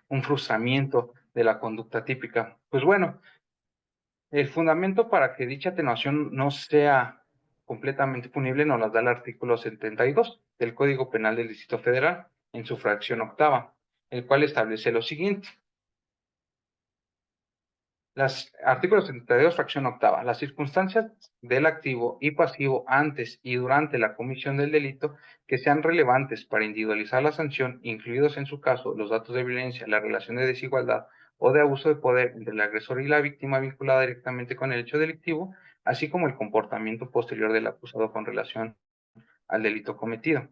B: un frustramiento de la conducta típica. Pues bueno, el fundamento para que dicha atenuación no sea completamente punible nos las da el artículo 72 del Código Penal del Distrito Federal en su fracción octava, el cual establece lo siguiente. Artículo 72, fracción octava. Las circunstancias del activo y pasivo antes y durante la comisión del delito que sean relevantes para individualizar la sanción, incluidos en su caso los datos de violencia, la relación de desigualdad o de abuso de poder entre el agresor y la víctima vinculada directamente con el hecho delictivo, así como el comportamiento posterior del acusado con relación al delito cometido.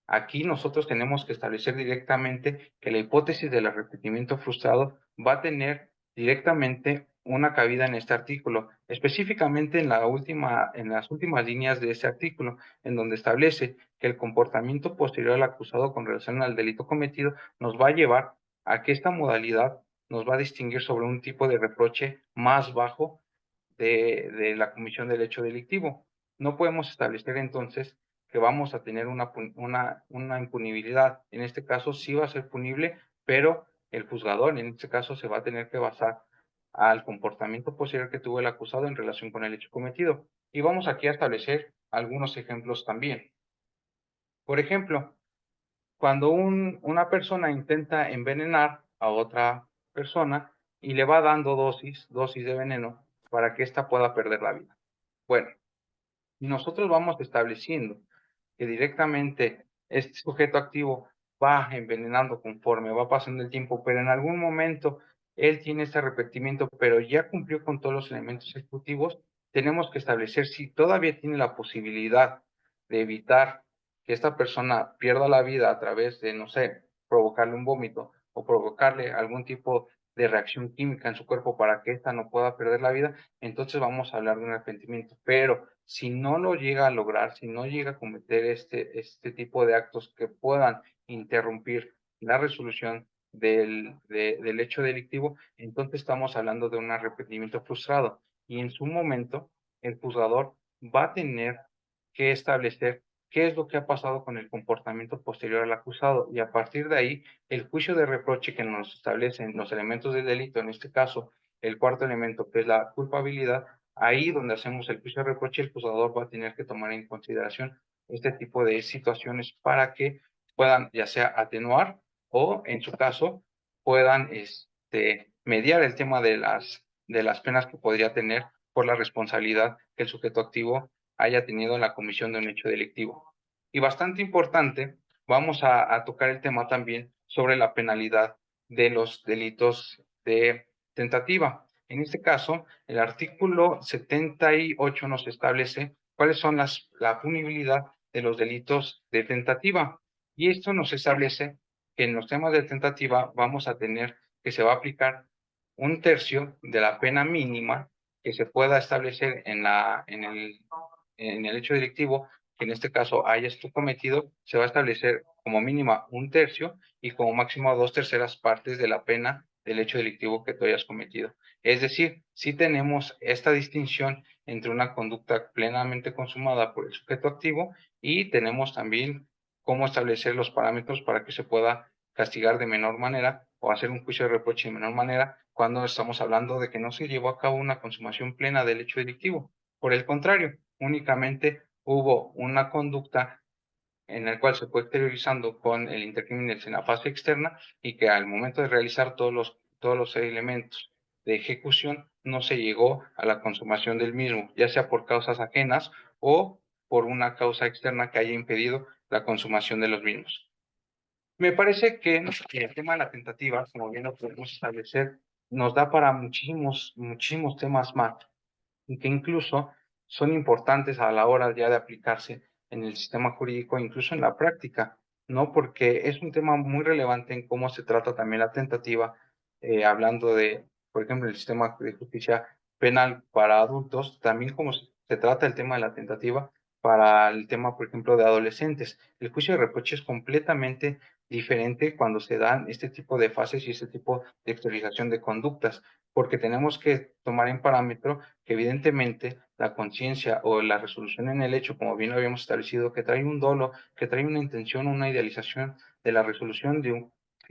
B: Aquí nosotros tenemos que establecer directamente que la hipótesis del arrepentimiento frustrado va a tener directamente una cabida en este artículo, específicamente en las últimas líneas de este artículo, en donde establece que el comportamiento posterior al acusado con relación al delito cometido nos va a llevar a que esta modalidad nos va a distinguir sobre un tipo de reproche más bajo de la comisión del hecho delictivo. No podemos establecer entonces que vamos a tener una impunibilidad. En este caso sí va a ser punible, pero el juzgador en este caso se va a tener que basar al comportamiento posterior que tuvo el acusado en relación con el hecho cometido. Y vamos aquí a establecer algunos ejemplos también. Por ejemplo, cuando una persona intenta envenenar a otra persona y le va dando dosis de veneno para que ésta pueda perder la vida. Bueno, nosotros vamos estableciendo que directamente este sujeto activo va envenenando conforme va pasando el tiempo, pero en algún momento él tiene ese arrepentimiento, pero ya cumplió con todos los elementos ejecutivos, tenemos que establecer si todavía tiene la posibilidad de evitar que esta persona pierda la vida a través de, no sé, provocarle un vómito o provocarle algún tipo de reacción química en su cuerpo para que ésta no pueda perder la vida, entonces vamos a hablar de un arrepentimiento. Pero si no lo llega a lograr, si no llega a cometer este tipo de actos que puedan interrumpir la resolución del hecho delictivo, entonces estamos hablando de un arrepentimiento frustrado. Y en su momento, el juzgador va a tener que establecer qué es lo que ha pasado con el comportamiento posterior al acusado, y a partir de ahí, el juicio de reproche que nos establecen los elementos del delito, en este caso, el cuarto elemento, que es la culpabilidad, ahí donde hacemos el juicio de reproche, el juzgador va a tener que tomar en consideración este tipo de situaciones para que puedan ya sea atenuar o, en su caso, puedan mediar el tema de las penas que podría tener por la responsabilidad que el sujeto activo haya tenido en la comisión de un hecho delictivo. Y bastante importante, vamos a tocar el tema también sobre la penalidad de los delitos de tentativa. En este caso, el artículo 78 nos establece cuáles son la punibilidad de los delitos de tentativa. Y esto nos establece que en los temas de tentativa vamos a tener que se va a aplicar 1/3 de la pena mínima que se pueda establecer en el hecho delictivo, que en este caso hayas tú cometido, se va a establecer como mínima 1/3 y como máximo 2/3 partes de la pena del hecho delictivo que tú hayas cometido. Es decir, si tenemos esta distinción entre una conducta plenamente consumada por el sujeto activo y tenemos también cómo establecer los parámetros para que se pueda castigar de menor manera o hacer un juicio de reproche de menor manera cuando estamos hablando de que no se llevó a cabo una consumación plena del hecho delictivo. Por el contrario, únicamente hubo una conducta en la cual se fue exteriorizando con el intercrímenes en la fase externa y que al momento de realizar todos los elementos de ejecución no se llegó a la consumación del mismo, ya sea por causas ajenas o por una causa externa que haya impedido la consumación de los mismos. Me parece que el tema de la tentativa, como bien lo podemos establecer, nos da para muchísimos temas más y que incluso son importantes a la hora ya de aplicarse en el sistema jurídico, incluso en la práctica, ¿no? Porque es un tema muy relevante en cómo se trata también la tentativa, hablando de, por ejemplo, el sistema de justicia penal para adultos, también cómo se trata el tema de la tentativa para el tema, por ejemplo, de adolescentes. El juicio de reproche es completamente diferente cuando se dan este tipo de fases y este tipo de exteriorización de conductas, porque tenemos que tomar en parámetro que evidentemente la conciencia o la resolución en el hecho, como bien lo habíamos establecido, que trae un dolo, que trae una intención, una idealización de la resolución de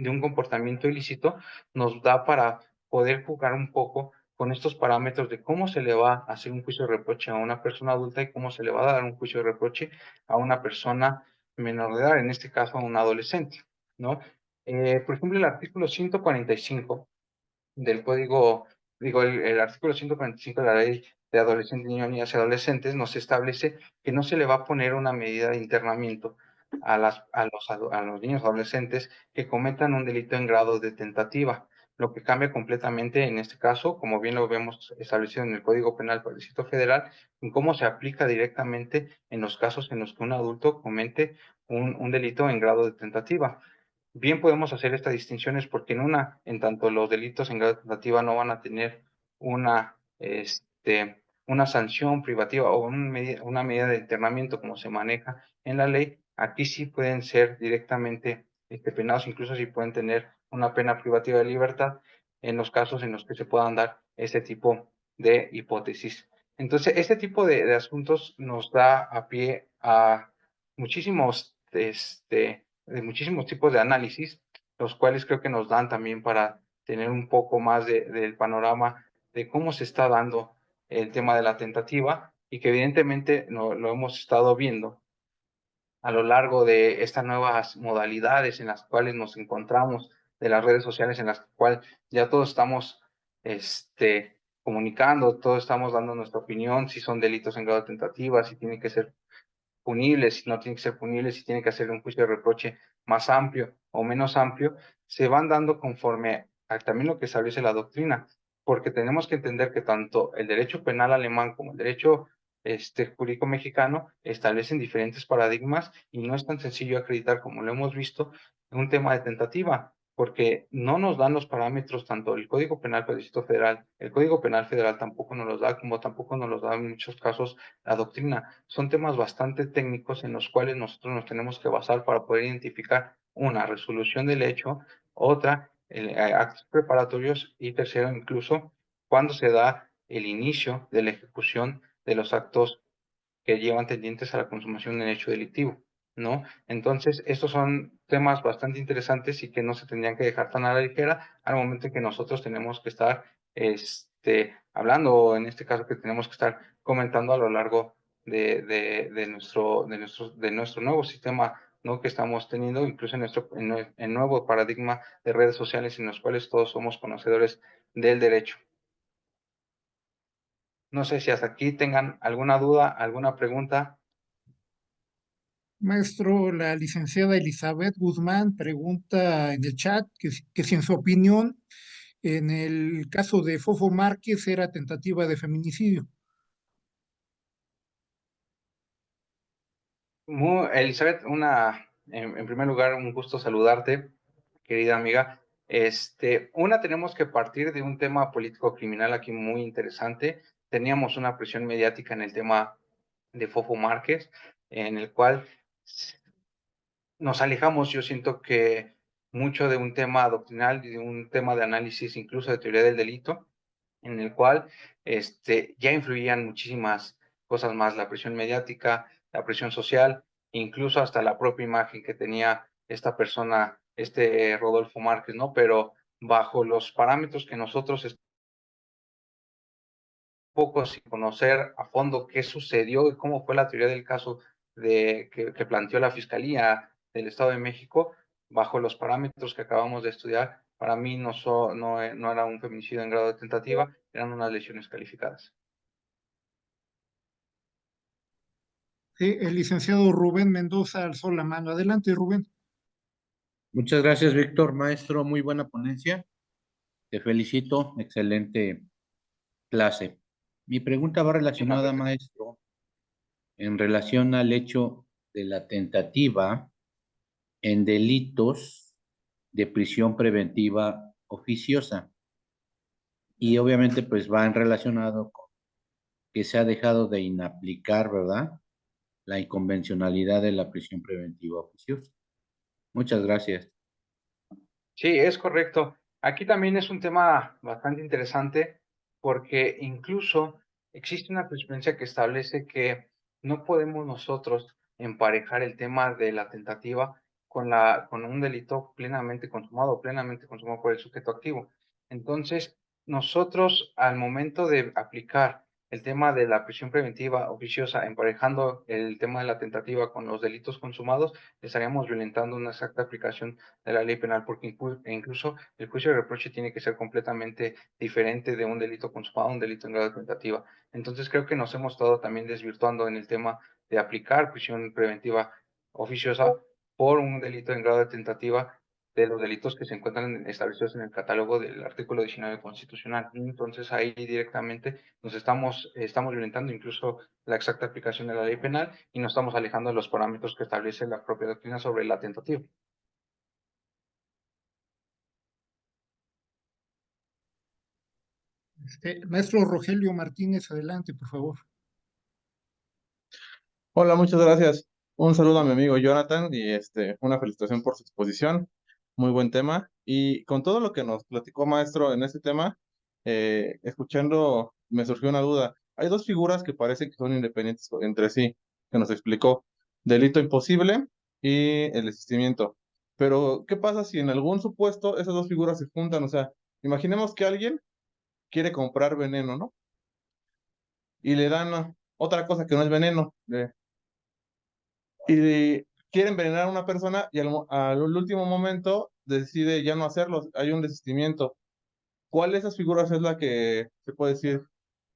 B: un comportamiento ilícito, nos da para poder jugar un poco con estos parámetros de cómo se le va a hacer un juicio de reproche a una persona adulta y cómo se le va a dar un juicio de reproche a una persona menor de edad, en este caso a un adolescente, ¿no? Por ejemplo, el artículo 145 del código, digo, el artículo 145 de la ley de adolescentes, niños y adolescentes nos establece que no se le va a poner una medida de internamiento a los niños adolescentes que cometan un delito en grado de tentativa, lo que cambia completamente en este caso, como bien lo vemos establecido en el Código Penal para el Distrito Federal, en cómo se aplica directamente en los casos en los que un adulto comete un delito en grado de tentativa. Bien podemos hacer estas distinciones porque en tanto los delitos en grado de tentativa no van a tener una, una sanción privativa o una medida de internamiento como se maneja en la ley, aquí sí pueden ser directamente penados, incluso sí pueden tener una pena privativa de libertad en los casos en los que se puedan dar este tipo de hipótesis. Entonces, este tipo de asuntos nos da a pie a muchísimos de muchísimos tipos de análisis, los cuales creo que nos dan también para tener un poco más del panorama de cómo se está dando el tema de la tentativa y que evidentemente no, lo hemos estado viendo a lo largo de estas nuevas modalidades en las cuales nos encontramos, de las redes sociales en las cuales ya todos estamos comunicando, todos estamos dando nuestra opinión, si son delitos en grado de tentativa, si tienen que ser punibles, si no tienen que ser punibles, si tienen que hacer un juicio de reproche más amplio o menos amplio, se van dando conforme a también lo que establece la doctrina, porque tenemos que entender que tanto el derecho penal alemán como el derecho jurídico mexicano establecen diferentes paradigmas y no es tan sencillo acreditar, como lo hemos visto, un tema de tentativa, porque no nos dan los parámetros tanto el Código Penal para el Distrito Federal, el Código Penal Federal tampoco nos los da, como tampoco nos los da en muchos casos la doctrina. Son temas bastante técnicos en los cuales nosotros nos tenemos que basar para poder identificar una resolución del hecho, otra, actos preparatorios y tercero, incluso, cuando se da el inicio de la ejecución de los actos que llevan tendientes a la consumación de un hecho delictivo, ¿no? Entonces, estos son temas bastante interesantes y que no se tendrían que dejar tan a la ligera al momento en que nosotros tenemos que estar hablando, o en este caso que tenemos que estar comentando a lo largo de nuestro nuevo sistema, ¿no?, que estamos teniendo, incluso en nuevo paradigma de redes sociales en los cuales todos somos conocedores del derecho. No sé si hasta aquí tengan alguna duda, alguna pregunta.
A: Maestro, la licenciada Elizabeth Guzmán pregunta en el chat que si en su opinión, en el caso de Fofo Márquez era tentativa de feminicidio.
B: Elizabeth, en primer lugar, un gusto saludarte, querida amiga. Tenemos que partir de un tema político criminal aquí muy interesante. Teníamos una presión mediática en el tema de Fofo Márquez, en el cual nos alejamos, yo siento que mucho de un tema doctrinal y de un tema de análisis, incluso de teoría del delito, en el cual ya influían muchísimas cosas más, la presión mediática, la presión social, incluso hasta la propia imagen que tenía esta persona, Rodolfo Márquez, ¿no? Pero bajo los parámetros que nosotros poco sin conocer a fondo qué sucedió y cómo fue la teoría del caso que planteó la Fiscalía del Estado de México, bajo los parámetros que acabamos de estudiar, para mí no era un feminicidio en grado de tentativa, eran unas lesiones calificadas.
A: Sí, el licenciado Rubén Mendoza alzó la mano. Adelante, Rubén.
D: Muchas gracias, Víctor. Maestro, muy buena ponencia. Te felicito. Excelente clase. Mi pregunta va relacionada, maestro, en relación al hecho de la tentativa en delitos de prisión preventiva oficiosa. Y obviamente, pues va en relacionado con que se ha dejado de inaplicar, ¿verdad?, la inconvencionalidad de la prisión preventiva oficiosa. Muchas gracias.
B: Sí, es correcto. Aquí también es un tema bastante interesante porque incluso existe una jurisprudencia que establece que no podemos nosotros emparejar el tema de la tentativa con un delito plenamente consumado por el sujeto activo. Entonces, nosotros al momento de aplicar el tema de la prisión preventiva oficiosa, emparejando el tema de la tentativa con los delitos consumados, estaríamos violentando una exacta aplicación de la ley penal, porque incluso el juicio de reproche tiene que ser completamente diferente de un delito consumado a un delito en grado de tentativa. Entonces creo que nos hemos estado también desvirtuando en el tema de aplicar prisión preventiva oficiosa por un delito en grado de tentativa de los delitos que se encuentran establecidos en el catálogo del artículo 19 constitucional. Entonces ahí directamente estamos violentando incluso la exacta aplicación de la ley penal y nos estamos alejando de los parámetros que establece la propia doctrina sobre la tentativa.
A: Maestro Rogelio Martínez, adelante, por favor.
E: Hola, muchas gracias. Un saludo a mi amigo Jonathan y una felicitación por su exposición. Muy buen tema. Y con todo lo que nos platicó, maestro, en este tema, escuchando, me surgió una duda. Hay dos figuras que parecen que son independientes entre sí, que nos explicó: delito imposible y el desistimiento. Pero, ¿qué pasa si en algún supuesto esas dos figuras se juntan? O sea, imaginemos que alguien quiere comprar veneno, ¿no? Y le dan otra cosa que no es veneno. Y quiere envenenar a una persona y al último momento decide ya no hacerlo, hay un desistimiento. ¿Cuál de esas figuras es la que se puede decir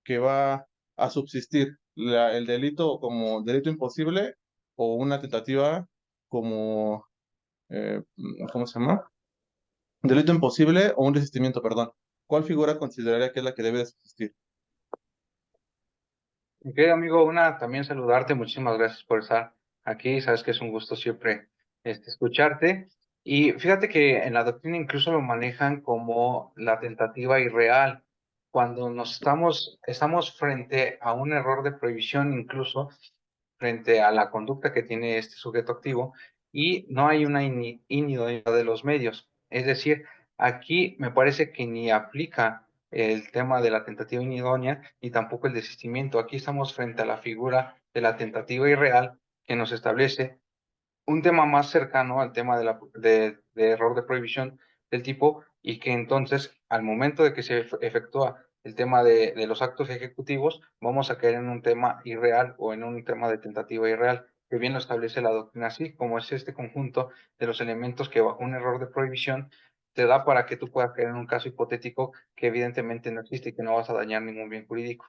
E: que va a subsistir? ¿El delito como delito imposible o una tentativa como, ¿cómo se llama? Delito imposible o un desistimiento, perdón. ¿Cuál figura consideraría que es la que debe de subsistir?
B: Mi querido amigo, también saludarte, muchísimas gracias por estar aquí, sabes que es un gusto siempre escucharte. Y fíjate que en la doctrina incluso lo manejan como la tentativa irreal, cuando estamos frente a un error de prohibición, incluso frente a la conducta que tiene este sujeto activo, y no hay una inidoneidad de los medios. Es decir, aquí me parece que ni aplica el tema de la tentativa inidónea ni tampoco el desistimiento. Aquí estamos frente a la figura de la tentativa irreal que nos establece un tema más cercano al tema de error de prohibición del tipo, y que entonces, al momento de que se efectúa el tema de los actos ejecutivos, vamos a caer en un tema irreal o en un tema de tentativa irreal, que bien lo establece la doctrina así, como es este conjunto de los elementos que bajo un error de prohibición te da para que tú puedas caer en un caso hipotético que evidentemente no existe y que no vas a dañar ningún bien jurídico.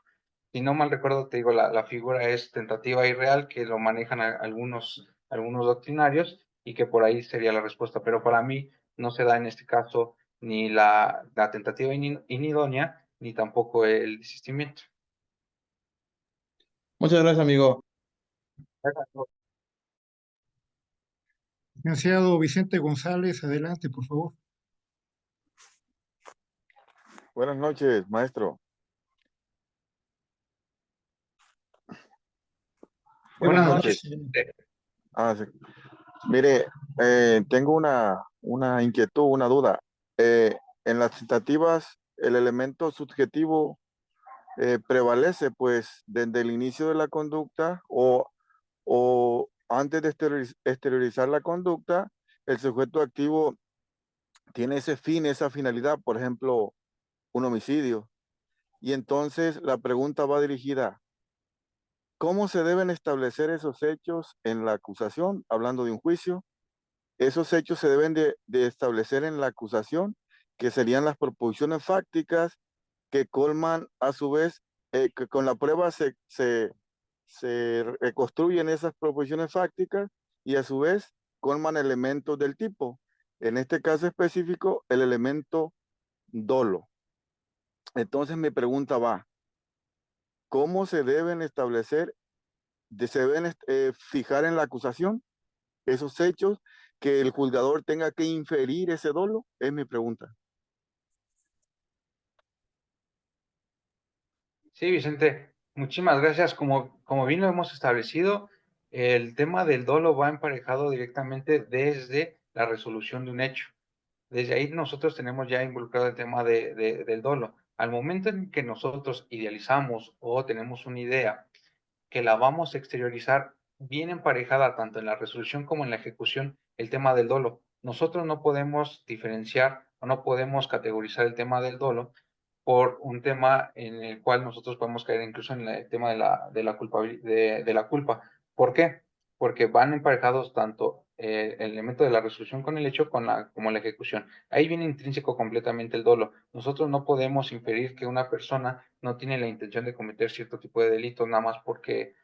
B: Si no mal recuerdo, te digo, la figura es tentativa irreal, que lo manejan algunos doctrinarios, y que por ahí sería la respuesta, pero para mí no se da en este caso ni la tentativa inidónea, ni tampoco el desistimiento.
E: Muchas gracias, amigo.
A: Licenciado Vicente González, adelante, por favor.
F: Buenas noches, maestro.
B: Buenas
F: Buenas
B: noches.
F: Sí. Mire, tengo una inquietud, una duda. En las tentativas, el elemento subjetivo prevalece, pues, desde el inicio de la conducta o antes de exteriorizar la conducta, el sujeto activo tiene ese fin, esa finalidad, por ejemplo, un homicidio. Y entonces la pregunta va dirigida: ¿cómo se deben establecer esos hechos en la acusación? Hablando de un juicio, esos hechos se deben de establecer en la acusación, que serían las proposiciones fácticas que colman a su vez, que con la prueba se reconstruyen esas proposiciones fácticas y a su vez colman elementos del tipo. En este caso específico, el elemento dolo. Entonces mi pregunta va: ¿cómo se deben establecer, se deben fijar en la acusación esos hechos, que el juzgador tenga que inferir ese dolo? Es mi pregunta.
B: Sí, Vicente, muchísimas gracias. Como bien lo hemos establecido, el tema del dolo va emparejado directamente desde la resolución de un hecho. Desde ahí nosotros tenemos ya involucrado el tema del dolo. Al momento en que nosotros idealizamos o tenemos una idea que la vamos a exteriorizar, bien emparejada tanto en la resolución como en la ejecución, el tema del dolo. Nosotros no podemos diferenciar o no podemos categorizar el tema del dolo por un tema en el cual nosotros podemos caer incluso en el tema de la culpa. ¿Por qué? Porque van emparejados tanto el elemento de la resolución con el hecho como la ejecución. Ahí viene intrínseco completamente el dolo. Nosotros no podemos inferir que una persona no tiene la intención de cometer cierto tipo de delito nada más porque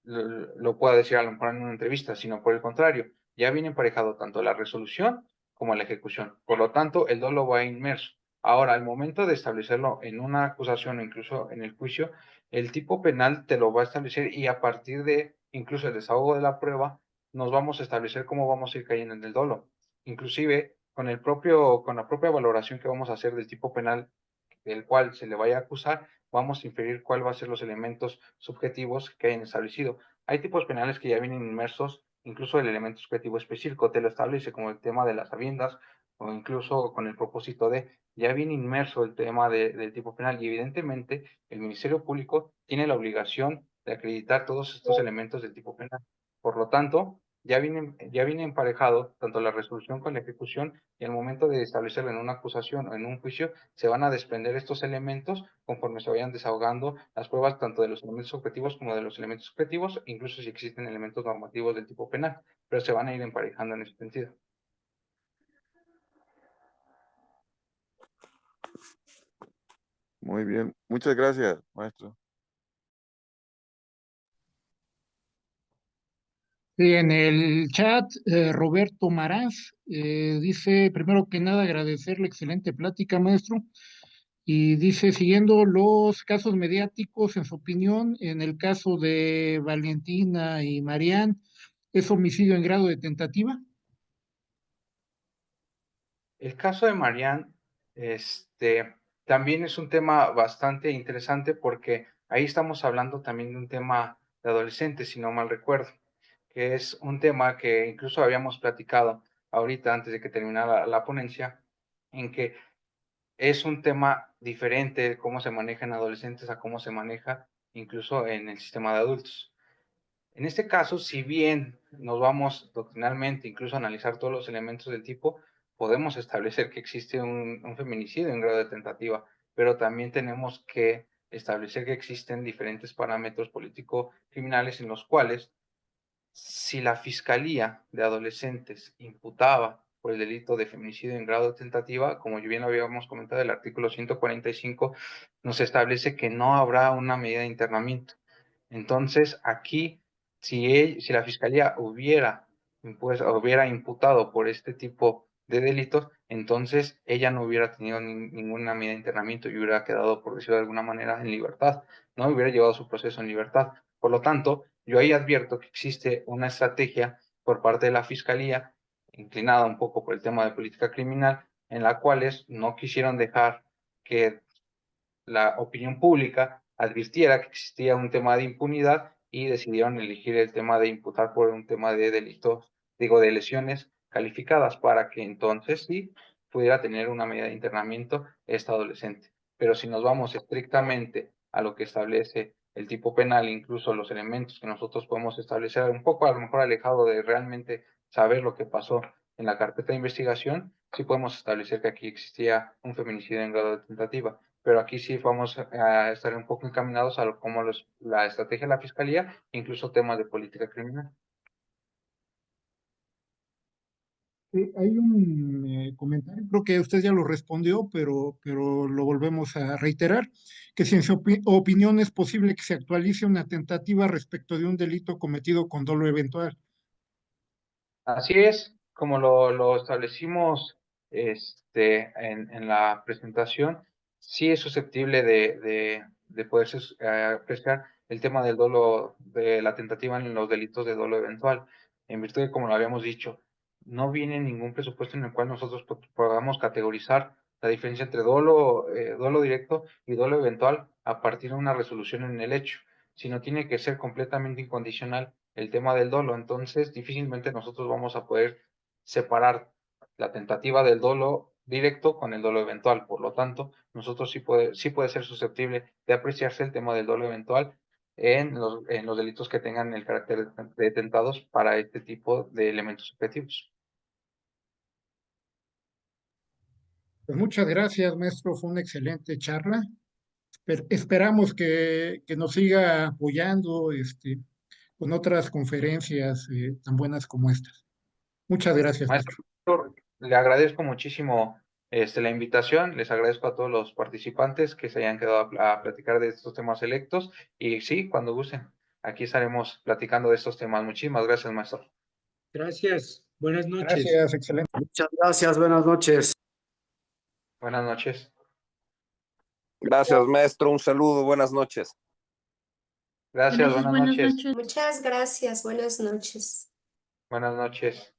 B: lo pueda decir a lo mejor en una entrevista, sino por el contrario, ya viene emparejado tanto la resolución como la ejecución. Por lo tanto, el dolo va inmerso. Ahora, al momento de establecerlo en una acusación o incluso en el juicio, el tipo penal te lo va a establecer, y a partir de incluso el desahogo de la prueba, nos vamos a establecer cómo vamos a ir cayendo en el dolo. Inclusive, con la propia valoración que vamos a hacer del tipo penal del cual se le vaya a acusar, vamos a inferir cuál va a ser los elementos subjetivos que hayan establecido. Hay tipos penales que ya vienen inmersos, incluso el elemento subjetivo específico te lo establece, como el tema de las habiendas, o incluso con el propósito de, ya viene inmerso el tema del tipo penal, y evidentemente el Ministerio Público tiene la obligación de acreditar todos estos elementos del tipo penal. Por lo tanto, ya viene emparejado tanto la resolución con la ejecución, y al momento de establecerlo en una acusación o en un juicio, se van a desprender estos elementos conforme se vayan desahogando las pruebas tanto de los elementos objetivos como de los elementos subjetivos, incluso si existen elementos normativos del tipo penal, pero se van a ir emparejando en ese sentido.
F: Muy bien. Muchas gracias, maestro.
A: Sí, en el chat, Roberto Maraz dice, primero que nada, agradecer la excelente plática, maestro. Y dice, siguiendo los casos mediáticos, en su opinión, en el caso de Valentina y Marián, ¿es homicidio en grado de tentativa?
B: El caso de Marianne, también es un tema bastante interesante, porque ahí estamos hablando también de un tema de adolescentes, si no mal recuerdo, que es un tema que incluso habíamos platicado ahorita antes de que terminara la ponencia, en que es un tema diferente cómo se maneja en adolescentes a cómo se maneja incluso en el sistema de adultos. En este caso, si bien nos vamos doctrinalmente incluso a analizar todos los elementos del tipo, podemos establecer que existe un feminicidio en grado de tentativa, pero también tenemos que establecer que existen diferentes parámetros político-criminales en los cuales, si la Fiscalía de Adolescentes imputaba por el delito de feminicidio en grado de tentativa, como bien lo habíamos comentado, el artículo 145 nos establece que no habrá una medida de internamiento. Entonces, aquí, si la Fiscalía hubiera imputado por este tipo de delitos, entonces ella no hubiera tenido ninguna medida de internamiento y hubiera quedado, por decirlo de alguna manera, en libertad, ¿no? Hubiera llevado su proceso en libertad. Por lo tanto, yo ahí advierto que existe una estrategia por parte de la Fiscalía, inclinada un poco por el tema de política criminal, en la cuales no quisieron dejar que la opinión pública advirtiera que existía un tema de impunidad y decidieron elegir el tema de imputar por un tema de delitos, de lesiones calificadas, para que entonces sí pudiera tener una medida de internamiento esta adolescente. Pero si nos vamos estrictamente a lo que establece el tipo penal, incluso los elementos que nosotros podemos establecer, un poco a lo mejor alejado de realmente saber lo que pasó en la carpeta de investigación, sí podemos establecer que aquí existía un feminicidio en grado de tentativa. Pero aquí sí vamos a estar un poco encaminados a cómo la estrategia de la Fiscalía, incluso temas de política criminal.
A: Hay un comentario, creo que usted ya lo respondió, pero lo volvemos a reiterar, que si en su opinión es posible que se actualice una tentativa respecto de un delito cometido con dolo eventual.
B: Así es, como lo establecimos en la presentación, sí es susceptible de poderse apreciar el tema del dolo, de la tentativa en los delitos de dolo eventual, en virtud de, como lo habíamos dicho, no viene ningún presupuesto en el cual nosotros podamos categorizar la diferencia entre dolo directo y dolo eventual a partir de una resolución en el hecho, sino tiene que ser completamente incondicional el tema del dolo. Entonces, difícilmente nosotros vamos a poder separar la tentativa del dolo directo con el dolo eventual. Por lo tanto, nosotros sí puede ser susceptible de apreciarse el tema del dolo eventual en los delitos que tengan el carácter de tentados para este tipo de elementos objetivos.
A: Pues muchas gracias, maestro, fue una excelente charla. Esperamos que nos siga apoyando con otras conferencias tan buenas como estas. Muchas gracias,
B: Maestro
A: maestro.
B: Víctor, le agradezco muchísimo la invitación, les agradezco a todos los participantes que se hayan quedado a platicar de estos temas selectos y sí, cuando gusten, aquí estaremos platicando de estos temas. Muchísimas gracias, maestro.
G: Gracias. Buenas noches.
A: Gracias, excelente.
C: Muchas gracias, buenas noches.
B: Buenas noches.
H: Gracias, maestro. Un saludo. Buenas noches.
B: Gracias, buenas noches.
I: Muchas gracias. Buenas noches.
B: Buenas noches.